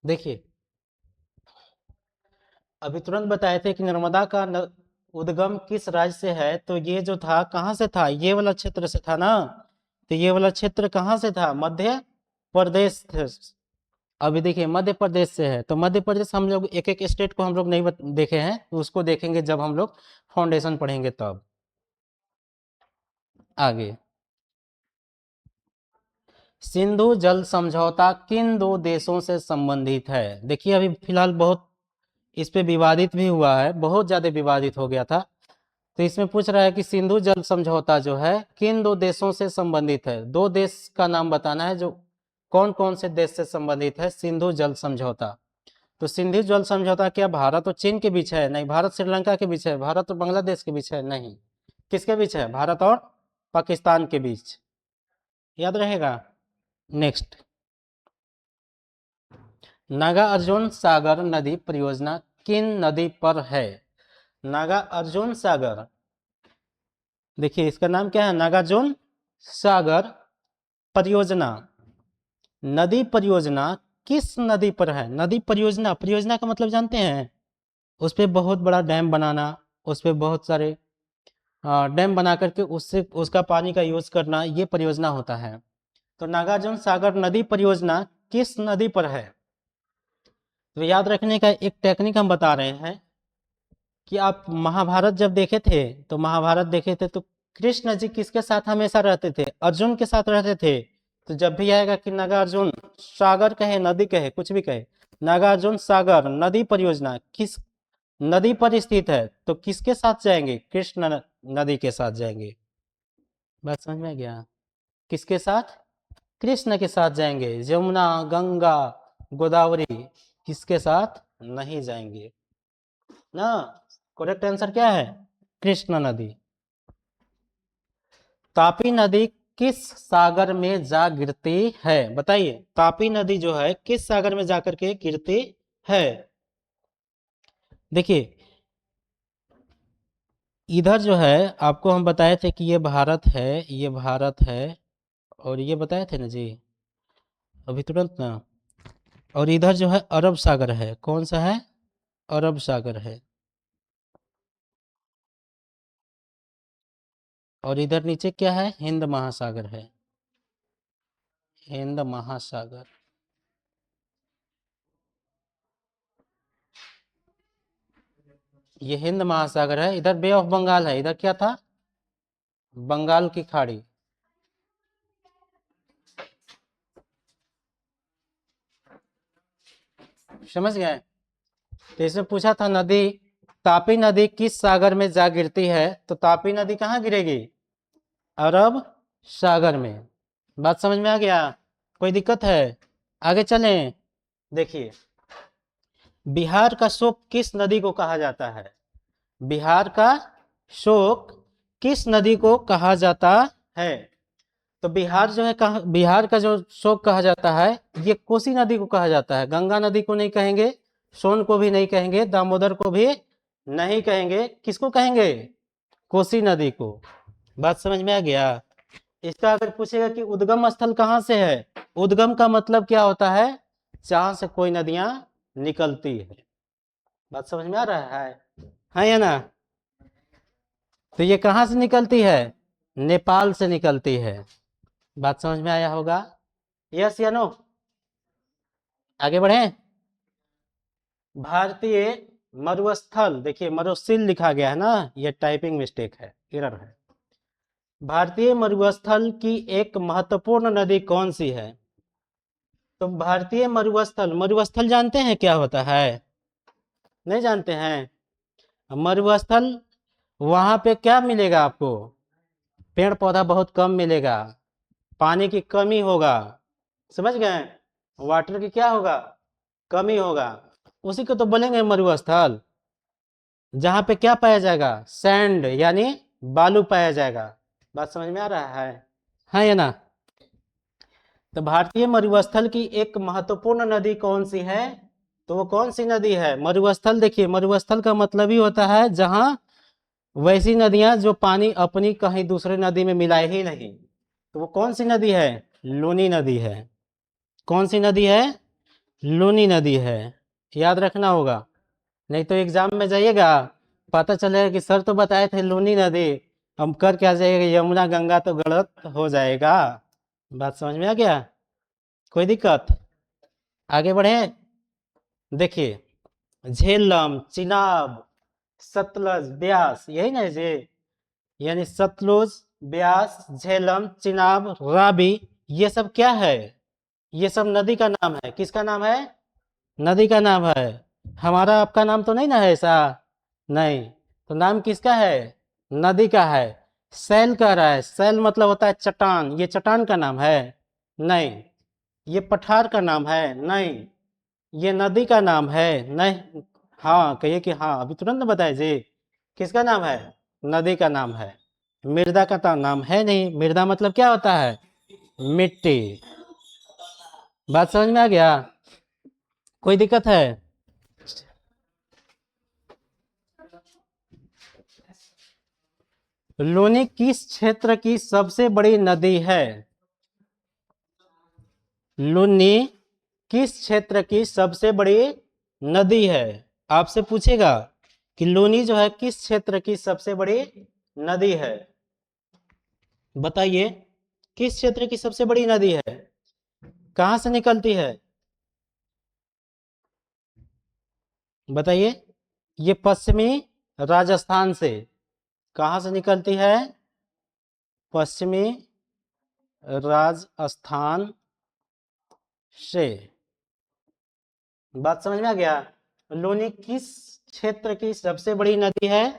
देखिए अभी तुरंत बताए थे कि नर्मदा का उद्गम किस राज्य से है, तो ये जो था कहाँ से था, ये वाला क्षेत्र से था ना, तो ये वाला क्षेत्र कहाँ से था? मध्य प्रदेश थे। अभी देखिए मध्य प्रदेश से है, तो मध्य प्रदेश हम लोग एक एक स्टेट को हम लोग नहीं देखे हैं, तो उसको देखेंगे जब हम लोग फाउंडेशन पढ़ेंगे तब। आगे, सिंधु जल समझौता किन दो देशों से संबंधित है? देखिए अभी फिलहाल बहुत इस पे विवादित भी हुआ है, बहुत ज्यादा विवादित हो गया था। तो इसमें पूछ रहा है कि सिंधु जल समझौता जो है किन दो देशों से संबंधित है? दो देश का नाम बताना है, जो कौन कौन से देश से संबंधित है सिंधु जल समझौता। तो सिंधु जल समझौता क्या भारत और चीन के बीच है? नहीं। भारत श्रीलंका के बीच है? भारत और बांग्लादेश के बीच है? नहीं। किसके बीच है? भारत और पाकिस्तान के बीच। याद रहेगा। नेक्स्ट, नागार्जुन सागर नदी परियोजना किन नदी पर है? नागार्जुन सागर, देखिए इसका नाम क्या है? नागार्जुन सागर परियोजना। नदी परियोजना किस नदी पर है? नदी परियोजना, परियोजना का मतलब जानते हैं? उस पर बहुत बड़ा डैम बनाना, उस पर बहुत सारे डैम बना करके उससे उसका पानी का यूज करना, ये परियोजना होता है। तो नागार्जुन सागर नदी परियोजना किस नदी पर है? तो याद रखने का एक टेक्निक हम बता रहे हैं कि आप महाभारत जब देखे थे, तो महाभारत देखे थे तो कृष्ण जी किसके साथ हमेशा रहते थे? अर्जुन के साथ रहते थे। तो जब भी आएगा कि नागार्जुन सागर कहे, नदी कहे, कुछ भी कहे, नागार्जुन सागर नदी परियोजना किस नदी पर स्थित है, तो किसके साथ जाएंगे? कृष्ण नदी के साथ जाएंगे। बात समझ में आ गया? किसके साथ? कृष्ण के साथ जाएंगे। यमुना, गंगा, गोदावरी किसके साथ नहीं जाएंगे ना। करेक्ट आंसर क्या है? कृष्ण नदी। तापी नदी किस सागर में जा गिरती है? बताइए, तापी नदी जो है किस सागर में जाकर के गिरती है? देखिए इधर जो है आपको हम बताए थे कि ये भारत है, ये भारत है, और ये बताए थे ना जी अभी तुरंत ना। और इधर जो है अरब सागर है। कौन सा है? अरब सागर है। और इधर नीचे क्या है? हिंद महासागर है। हिंद महासागर। ये हिंद महासागर है। इधर बे ऑफ बंगाल है। इधर क्या था? बंगाल की खाड़ी। समझ गए? तो इसमें पूछा था नदी, तापी नदी किस सागर में जा गिरती है, तो तापी नदी कहाँ गिरेगी? अरब सागर में। बात समझ में आ गया? कोई दिक्कत है? आगे चलें। देखिए बिहार का शोक किस नदी को कहा जाता है? बिहार का शोक किस नदी को कहा जाता है? तो बिहार जो है कहा, बिहार का जो शोक कहा जाता है ये कोसी नदी को कहा जाता है। गंगा नदी को नहीं कहेंगे, सोन को भी नहीं कहेंगे, दामोदर को भी नहीं कहेंगे। किसको कहेंगे? कोसी नदी को। बात समझ में आ गया? इसका अगर पूछेगा कि उद्गम स्थल कहाँ से है, उद्गम का मतलब क्या होता है? जहां से कोई नदियां निकलती है। बात समझ में आ रहा है या ना? तो ये कहाँ से निकलती है? नेपाल से निकलती है। बात समझ में आया होगा? यस या नो? आगे बढ़े। भारतीय मरुस्थल, देखिए मरुस्थल लिखा गया है ना, ये टाइपिंग मिस्टेक है, एरर है। भारतीय मरुस्थल की एक महत्वपूर्ण नदी कौन सी है? तो भारतीय मरुस्थल, मरुस्थल जानते हैं क्या होता है? नहीं जानते हैं? मरुस्थल वहां पे क्या मिलेगा आपको? पेड़ पौधा बहुत कम मिलेगा, पानी की कमी होगा। समझ गए? वाटर की क्या होगा? कमी होगा। उसी को तो बोलेंगे मरुस्थल। जहां पे क्या पाया जाएगा? सैंड यानी बालू पाया जाएगा। बात समझ में आ रहा है या ना? तो भारतीय मरुस्थल की एक महत्वपूर्ण नदी कौन सी है? तो वो कौन सी नदी है? मरुस्थल, देखिए मरुस्थल का मतलब ही होता है जहां वैसी नदियां जो पानी अपनी कहीं दूसरे नदी में मिलाए ही नहीं। तो वो कौन सी नदी है? लूनी नदी है। कौन सी नदी है? लूनी नदी है। याद रखना होगा, नहीं तो एग्जाम में जाइएगा पता चलेगा कि सर तो बताए थे लूनी नदी, हम कर क्या जाएगा यमुना गंगा, तो गलत हो जाएगा। बात समझ में आ गया? कोई दिक्कत? आगे बढ़े। देखिए, झेलम, चिनाब, सतलज, ब्यास, यही ना जी? यानी सतलुज, ब्यास, झेलम, चिनाब, रावी, ये सब क्या है? ये सब नदी का नाम है। किसका नाम है? नदी का नाम है। हमारा आपका नाम तो नहीं ना है ऐसा? नहीं। तो नाम किसका है? नदी का है। सैल कह रहा है, सैल मतलब होता है चट्टान, ये चट्टान का नाम है? नहीं। ये पठार का नाम है? नहीं। ये नदी का नाम है? नहीं। हाँ कहिए कि हाँ, अभी तुरंत बताए जी। किसका नाम है? नदी का नाम है। मृदा का तो नाम है नहीं। मृदा मतलब क्या होता है? मिट्टी। बात समझ में आ गया? कोई दिक्कत है? लूनी किस क्षेत्र की सबसे बड़ी नदी है? लूनी किस क्षेत्र की सबसे बड़ी नदी है? आपसे पूछेगा कि लूनी जो है किस क्षेत्र की सबसे बड़ी नदी है। बताइए, किस क्षेत्र की सबसे बड़ी नदी है? कहां से निकलती है? बताइए। ये पश्चिमी राजस्थान से। कहां से निकलती है? पश्चिमी राजस्थान से। बात समझ में आ गया? लूनी किस क्षेत्र की सबसे बड़ी नदी है?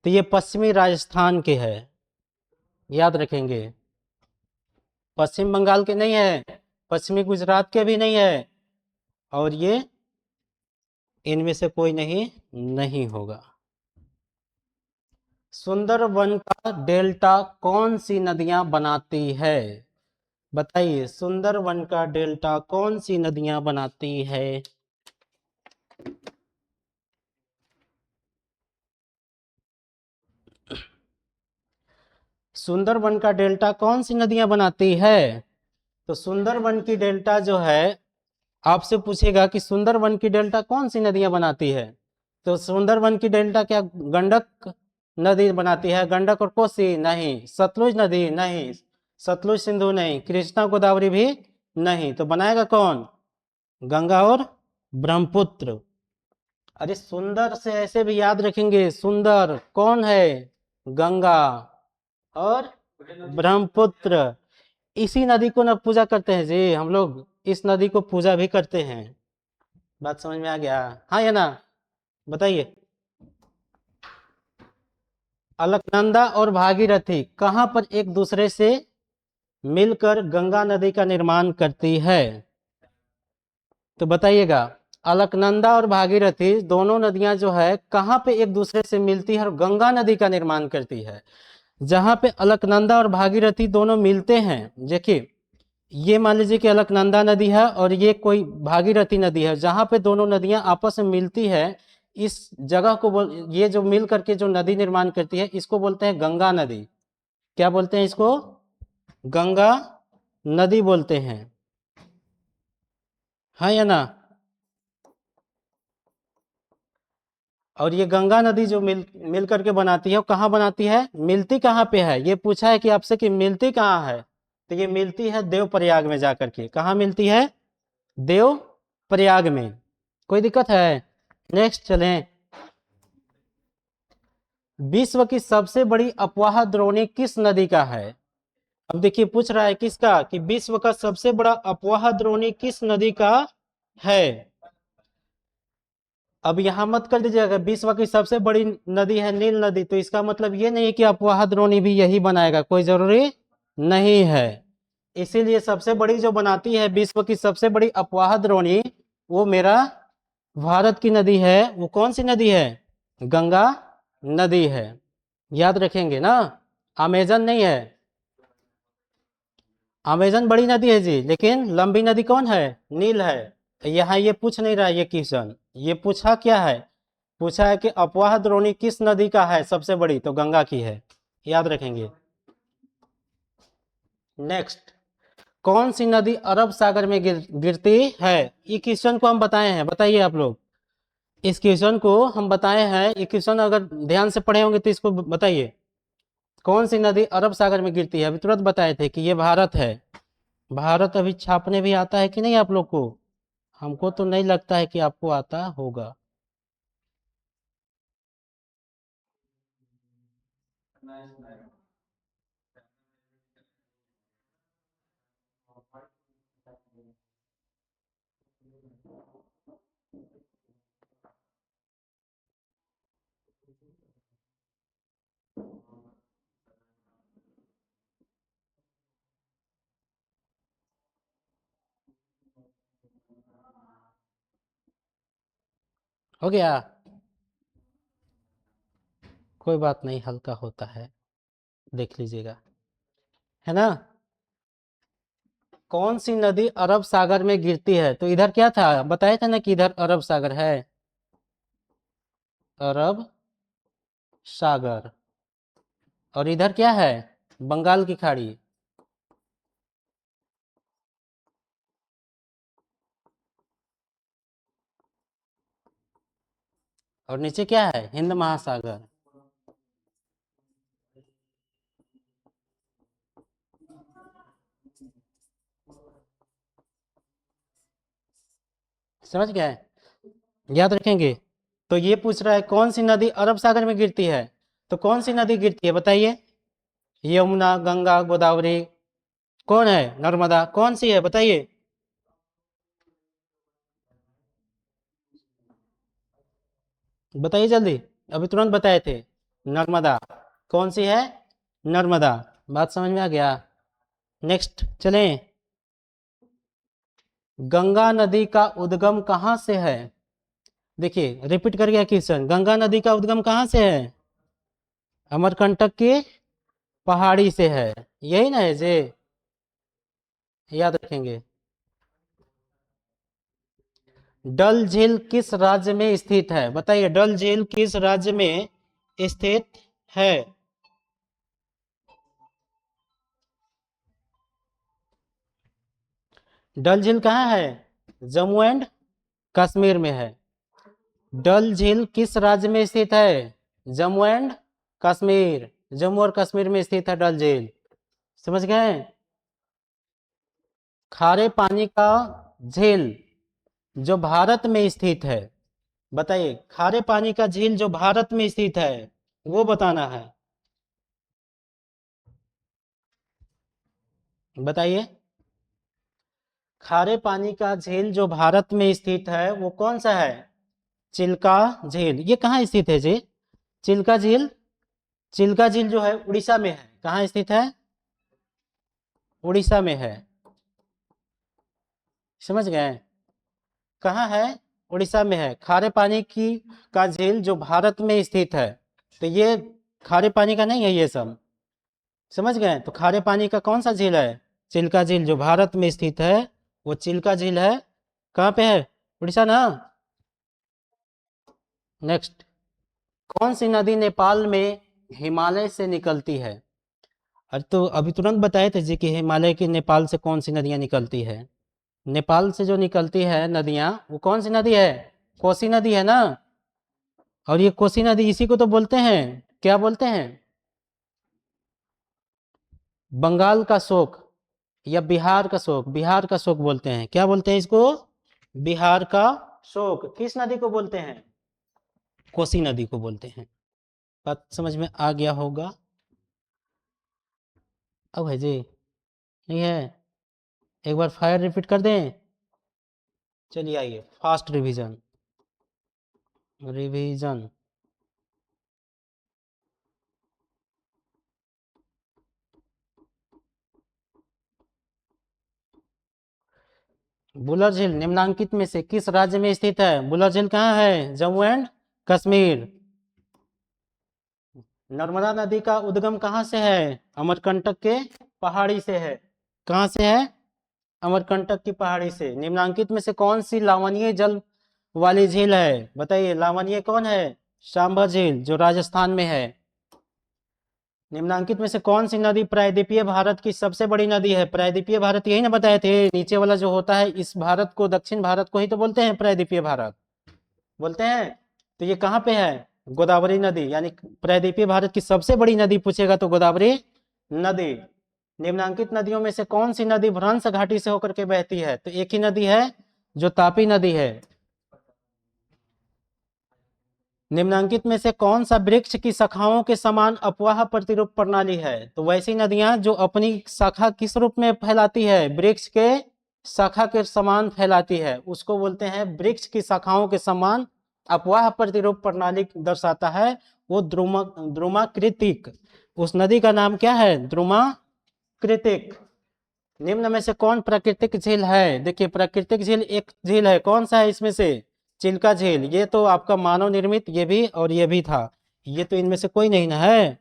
तो ये पश्चिमी राजस्थान के है। याद रखेंगे। पश्चिम बंगाल के नहीं है, पश्चिमी गुजरात के भी नहीं है, और ये इनमें से कोई नहीं होगा। सुंदरवन का डेल्टा कौन सी नदियां बनाती है? बताइए, सुंदरवन का डेल्टा कौन सी नदियां बनाती है? सुंदरवन का डेल्टा कौन सी नदियां बनाती है? तो सुंदरवन की डेल्टा जो है, आपसे पूछेगा कि सुंदरवन की डेल्टा कौन सी नदियां बनाती है, तो सुंदरवन की डेल्टा क्या गंडक नदी बनाती है? गंडक और कोसी नहीं, सतलुज नदी नहीं, सतलुज सिंधु नहीं, कृष्णा गोदावरी भी नहीं, तो बनाएगा कौन? गंगा और ब्रह्मपुत्र। अरे सुंदर से ऐसे भी याद रखेंगे, सुंदर कौन है? गंगा और ब्रह्मपुत्र। इसी नदी को ना पूजा करते हैं जी हम लोग, इस नदी को पूजा भी करते हैं। बात समझ में आ गया? हाँ या ना? बताइए। अलकनंदा और भागीरथी कहां पर एक दूसरे से मिलकर गंगा नदी का निर्माण करती है? तो बताइएगा, अलकनंदा और भागीरथी दोनों नदियां जो है कहां पे एक दूसरे से मिलती है और गंगा नदी का निर्माण करती है? जहां पे अलकनंदा और भागीरथी दोनों मिलते हैं, देखिए, ये मान लीजिए कि अलकनंदा नदी है और ये कोई भागीरथी नदी है, जहां पे दोनों नदियां आपस में मिलती है, इस जगह को ये जो मिल करके जो नदी निर्माण करती है, इसको बोलते हैं गंगा नदी। क्या बोलते हैं इसको? गंगा नदी बोलते हैं। हाँ या ना? और ये गंगा नदी जो मिल करके बनाती है, वो कहाँ बनाती है? मिलती कहाँ पे है? ये पूछा है कि आपसे कि मिलती कहाँ है, तो ये मिलती है देव प्रयाग में जाकर के। कहाँ मिलती है? देव प्रयाग में। कोई दिक्कत है? नेक्स्ट चलें। विश्व की सबसे बड़ी अफवाह द्रोणी किस नदी का है? अब देखिए, पूछ रहा है किसका, कि विश्व का सबसे बड़ा अफवाह द्रोणी किस नदी का है। अब यहां मत कर दीजिएगा, विश्व की सबसे बड़ी नदी है नील नदी, तो इसका मतलब ये नहीं है कि अफवाह द्रोणी भी यही बनाएगा, कोई जरूरी नहीं है। इसीलिए सबसे बड़ी जो बनाती है विश्व की सबसे बड़ी अफवाह द्रोणी, वो मेरा भारत की नदी है। वो कौन सी नदी है? गंगा नदी है। याद रखेंगे ना? अमेजन नहीं है। अमेजन बड़ी नदी है जी, लेकिन लंबी नदी कौन है? नील है। यहाँ ये पूछ नहीं रहा ये क्वेश्चन, ये पूछा क्या है? पूछा है कि अफवाह द्रोणी किस नदी का है सबसे बड़ी, तो गंगा की है। याद रखेंगे। नेक्स्ट, कौन सी नदी अरब सागर में गिरती है? ये क्वेश्चन को हम बताए हैं, बताइए आप लोग। इस क्वेश्चन को हम बताए हैं, ये क्वेश्चन अगर ध्यान से पढ़े होंगे तो इसको बताइए। कौन सी नदी अरब सागर में गिरती है? अभी तुरंत बताए थे कि ये भारत है। भारत अभी छापने भी आता है कि नहीं आप लोग को? हमको तो नहीं लगता है कि आपको आता होगा। हो गया? कोई बात नहीं, हल्का होता है, देख लीजिएगा, है ना। कौन सी नदी अरब सागर में गिरती है? तो इधर क्या था, बताया था ना कि इधर अरब सागर है, अरब सागर। और इधर क्या है, बंगाल की खाड़ी। और नीचे क्या है, हिंद महासागर। समझ गए, याद रखेंगे। तो ये पूछ रहा है कौन सी नदी अरब सागर में गिरती है, तो कौन सी नदी गिरती है बताइए। यमुना, गंगा, गोदावरी, कौन है, नर्मदा, कौन सी है बताइए। बताइए जल्दी, अभी तुरंत बताए थे, नर्मदा। कौन सी है, नर्मदा। बात समझ में आ गया। नेक्स्ट चलें। गंगा नदी का उद्गम कहाँ से है? देखिए रिपीट कर गया क्वेश्चन, गंगा नदी का उद्गम कहाँ से है? अमरकंटक की पहाड़ी से है, यही ना है जे, याद रखेंगे। डल झील किस राज्य में स्थित है बताइए, डल झील किस राज्य में स्थित है? डल झील कहाँ है, जम्मू एंड कश्मीर में है। डल झील किस राज्य में स्थित है, जम्मू एंड कश्मीर, जम्मू और कश्मीर में स्थित है डल झील। समझ गए। खारे पानी का झील जो भारत में स्थित है, बताइए खारे पानी का झील जो भारत में स्थित है वो बताना है, बताइए। खारे पानी का झील जो भारत में स्थित है वो कौन सा है? चिल्का झील। ये कहाँ स्थित है जी, चिल्का झील? चिल्का झील जो है उड़ीसा में है, कहाँ स्थित है, उड़ीसा में है। समझ गए, कहाँ है, उड़ीसा में है। खारे पानी की का झील जो भारत में स्थित है, तो ये खारे पानी का नहीं है ये सब। समझ गए, तो खारे पानी का कौन सा झील है, चिल्का झील जो भारत में स्थित है, वो चिल्का झील है। कहाँ पे है, उड़ीसा ना। नेक्स्ट, कौन सी नदी नेपाल में हिमालय से निकलती है? अरे तो अभी तुरंत बताए थे जी कि हिमालय की नेपाल से कौन सी नदियां निकलती है। नेपाल से जो निकलती है नदियां वो कौन सी नदी है, कोसी नदी है ना। और ये कोसी नदी इसी को तो बोलते हैं, क्या बोलते हैं, बंगाल का शोक या बिहार का शोक, बिहार का शोक बोलते हैं। क्या बोलते हैं इसको, बिहार का शोक। किस नदी को बोलते हैं, कोसी नदी को बोलते हैं। बात समझ में आ गया होगा। अब है जी, नहीं है, एक बार फायर रिपीट कर दें। चलिए आइए, फास्ट रिवीजन, रिवीजन। बुलर झील निम्नांकित में से किस राज्य में स्थित है? बुलर झील कहाँ है, जम्मू एंड कश्मीर। नर्मदा नदी का उद्गम कहाँ से है, अमरकंटक के पहाड़ी से है। कहाँ से है, अमरकंटक की पहाड़ी से। निम्नांकित में से कौन सी लवणीय जल वाली झील है, बताइए लवणीय कौन है, सांभर झील जो राजस्थान में है। निम्नांकित में से कौन सी नदी प्रायद्वीपीय भारत की सबसे बड़ी नदी है? प्रायद्वीपीय भारत यही ना बताए थे, नीचे वाला जो होता है इस भारत को, दक्षिण भारत को ही तो बोलते हैं प्रायद्वीपीय भारत, बोलते हैं। तो ये कहाँ पे है, गोदावरी नदी, यानी प्रायद्वीपीय भारत की सबसे बड़ी नदी पूछेगा तो गोदावरी नदी। निम्नांकित नदियों में से कौन सी नदी भ्रंश घाटी से होकर के बहती है? तो एक ही नदी है जो तापी नदी है। निम्नांकित में से कौन सा वृक्ष की शाखाओं के समान अपवाह प्रतिरूप प्रणाली है? तो वैसी नदियां जो अपनी शाखा किस रूप में फैलाती है? वृक्ष के शाखा के समान फैलाती है, उसको बोलते हैं वृक्ष की शाखाओं के समान अपवाह प्रतिरूप प्रणाली दर्शाता है वो द्रुमाकृतिक। उस नदी का नाम क्या है? द्रुमाकृतिक। निम्न में से कौन प्राकृतिक झील है? देखिए प्राकृतिक झील एक झील है, कौन सा है इसमें से? चिल्का झील। ये तो आपका मानव निर्मित ये भी और ये भी था, ये तो इनमें से कोई नहीं ना है।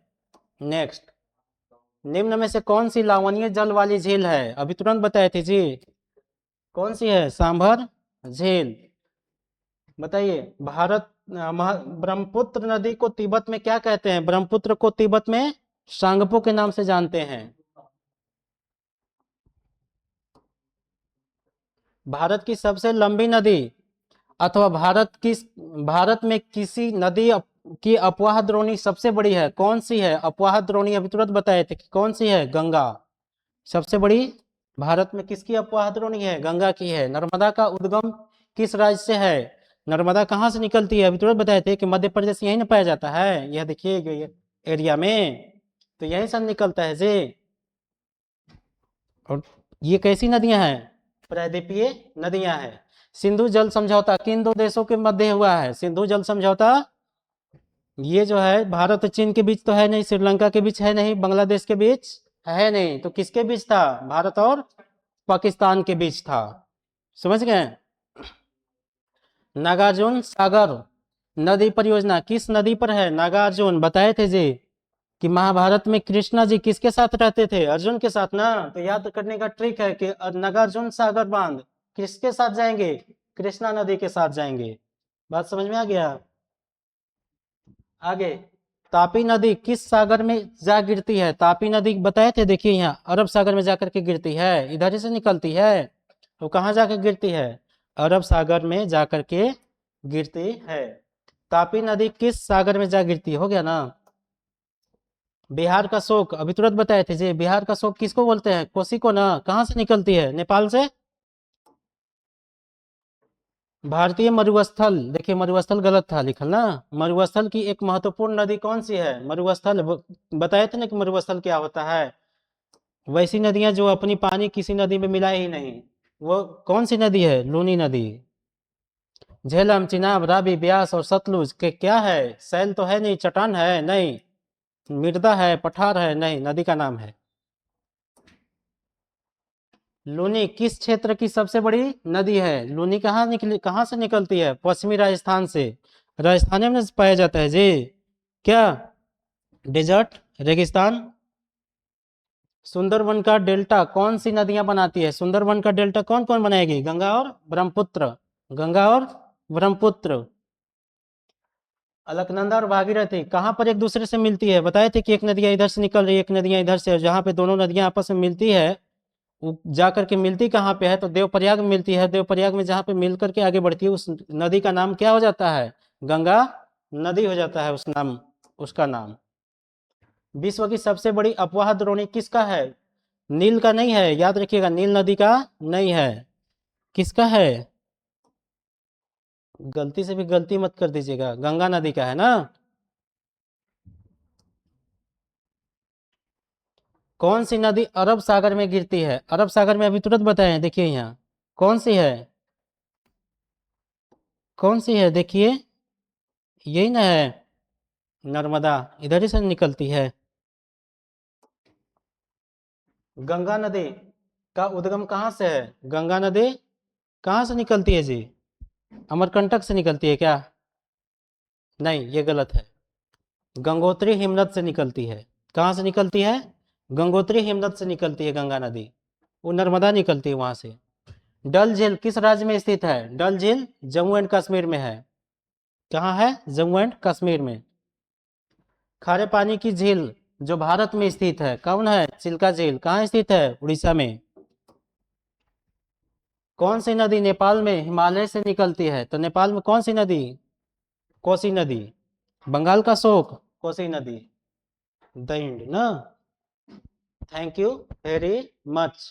नेक्स्ट, निम्न में से कौन सी लवणीय जल वाली झील है? अभी तुरंत बताए थे जी, कौन सी है? सांभर झील। बताइए भारत ब्रह्मपुत्र नदी को तिब्बत में क्या कहते हैं? ब्रह्मपुत्र को तिब्बत में सांगपो के नाम से जानते हैं। भारत की सबसे लंबी नदी अथवा भारत में किसी नदी की अपवाह द्रोणी सबसे बड़ी है, कौन सी है? अपवाह द्रोणी अभी तुरंत बताए थे कि कौन सी है? गंगा। सबसे बड़ी भारत में किसकी अपवाह द्रोणी है? गंगा की है। नर्मदा का उद्गम किस राज्य से है? नर्मदा कहाँ से निकलती है? अभी तुरंत बताए थे कि मध्य प्रदेश यही ना पाया जाता है, यह देखिए एरिया में, तो यही से निकलता है जी। और ये कैसी नदियां हैं? प्रायद्वीपीय नदियां हैं। सिंधु जल समझौता किन दो देशों के मध्य हुआ है? सिंधु जल समझौता ये जो है भारत और चीन के बीच तो है नहीं, श्रीलंका के बीच है नहीं, बांग्लादेश के बीच है नहीं, तो किसके बीच था? भारत और पाकिस्तान के बीच था। समझ गए? नागार्जुन सागर नदी परियोजना किस नदी पर है? नागार्जुन बताए थे जी कि महाभारत में कृष्णा जी किसके साथ रहते थे? अर्जुन के साथ ना। तो याद करने का ट्रिक है कि नागार्जुन सागर बांध किसके साथ जाएंगे? कृष्णा नदी के साथ जाएंगे। बात समझ में आ गया? आगे, तापी नदी किस सागर में जा गिरती है? तापी नदी बताए थे, देखिए यहाँ अरब सागर में जाकर के गिरती है, इधर ही से निकलती है। तो कहाँ जाकर गिरती है? अरब सागर में जाकर के गिरती है। तापी नदी किस सागर में जा गिरती? हो गया ना। बिहार का शोक अभी तुरंत बताए थे जी, बिहार का शोक किसको बोलते हैं? कोसी को ना। कहाँ से निकलती है? नेपाल से। भारतीय मरुस्थल, देखिए मरुस्थल गलत था लिखल ना। मरुस्थल की एक महत्वपूर्ण नदी कौन सी है? मरुस्थल बताए थे ना कि मरुस्थल क्या होता है। वैसी नदियां जो अपनी पानी किसी नदी में मिलाए ही नहीं, वो कौन सी नदी है? लूनी नदी। झेलम, चिनाब, रावी, ब्यास और सतलुज के क्या है? सैल तो है नहीं, चट्टान है नहीं, मृदा है, पठार है नहीं, नदी का नाम है। लूनी किस क्षेत्र की सबसे बड़ी नदी है? लूनी कहाँ से निकलती है? पश्चिमी राजस्थान से। राजस्थान में पाया जाता है जी। क्या? डेजर्ट, रेगिस्तान। सुंदरबन का डेल्टा कौन सी नदियां बनाती है? सुंदरबन का डेल्टा कौन कौन बनाएगी? गंगा और ब्रह्मपुत्र। गंगा और ब्रह्मपुत्र। अलकनंदा और भागीरथी कहाँ पर एक दूसरे से मिलती है? बताए थे कि एक नदियां इधर से निकल रही है, एक नदियां इधर से, और जहाँ पे दोनों नदियां आपस में मिलती है वो जाकर के मिलती कहाँ पे है? तो देवप्रयाग में मिलती है। देवप्रयाग में जहाँ पे मिल करके आगे बढ़ती है उस नदी का नाम क्या हो जाता है? गंगा नदी हो जाता है उसका नाम। विश्व की सबसे बड़ी अपवाह द्रोणी किसका है? नील का नहीं है, याद रखिएगा, नील नदी का नहीं है। किसका है? गलती से भी गलती मत कर दीजिएगा, गंगा नदी का है ना। कौन सी नदी अरब सागर में गिरती है? अरब सागर में अभी तुरंत बताए हैं, देखिए यहाँ कौन सी है? कौन सी है देखिए, यही ना है, नर्मदा, इधर ही से निकलती है। गंगा नदी का उद्गम कहाँ से है? गंगा नदी कहाँ से निकलती है जी? अमरकंटक से निकलती है क्या? नहीं, ये गलत है। गंगोत्री हिमनद से निकलती है। कहाँ से निकलती है? गंगोत्री हिमनद से निकलती है गंगा नदी, वो नर्मदा निकलती है वहां से। डल झील किस राज्य में स्थित है? डल झील जम्मू एंड कश्मीर में है। कहाँ है? जम्मू एंड कश्मीर में। खारे पानी की झील जो भारत में स्थित है कौन है? चिल्का झील। कहाँ स्थित है? उड़ीसा में। कौन सी नदी नेपाल में हिमालय से निकलती है? तो नेपाल में कौन सी नदी? कोसी नदी। बंगाल का शोक कोसी नदी, द इंड ना। Thank you very much.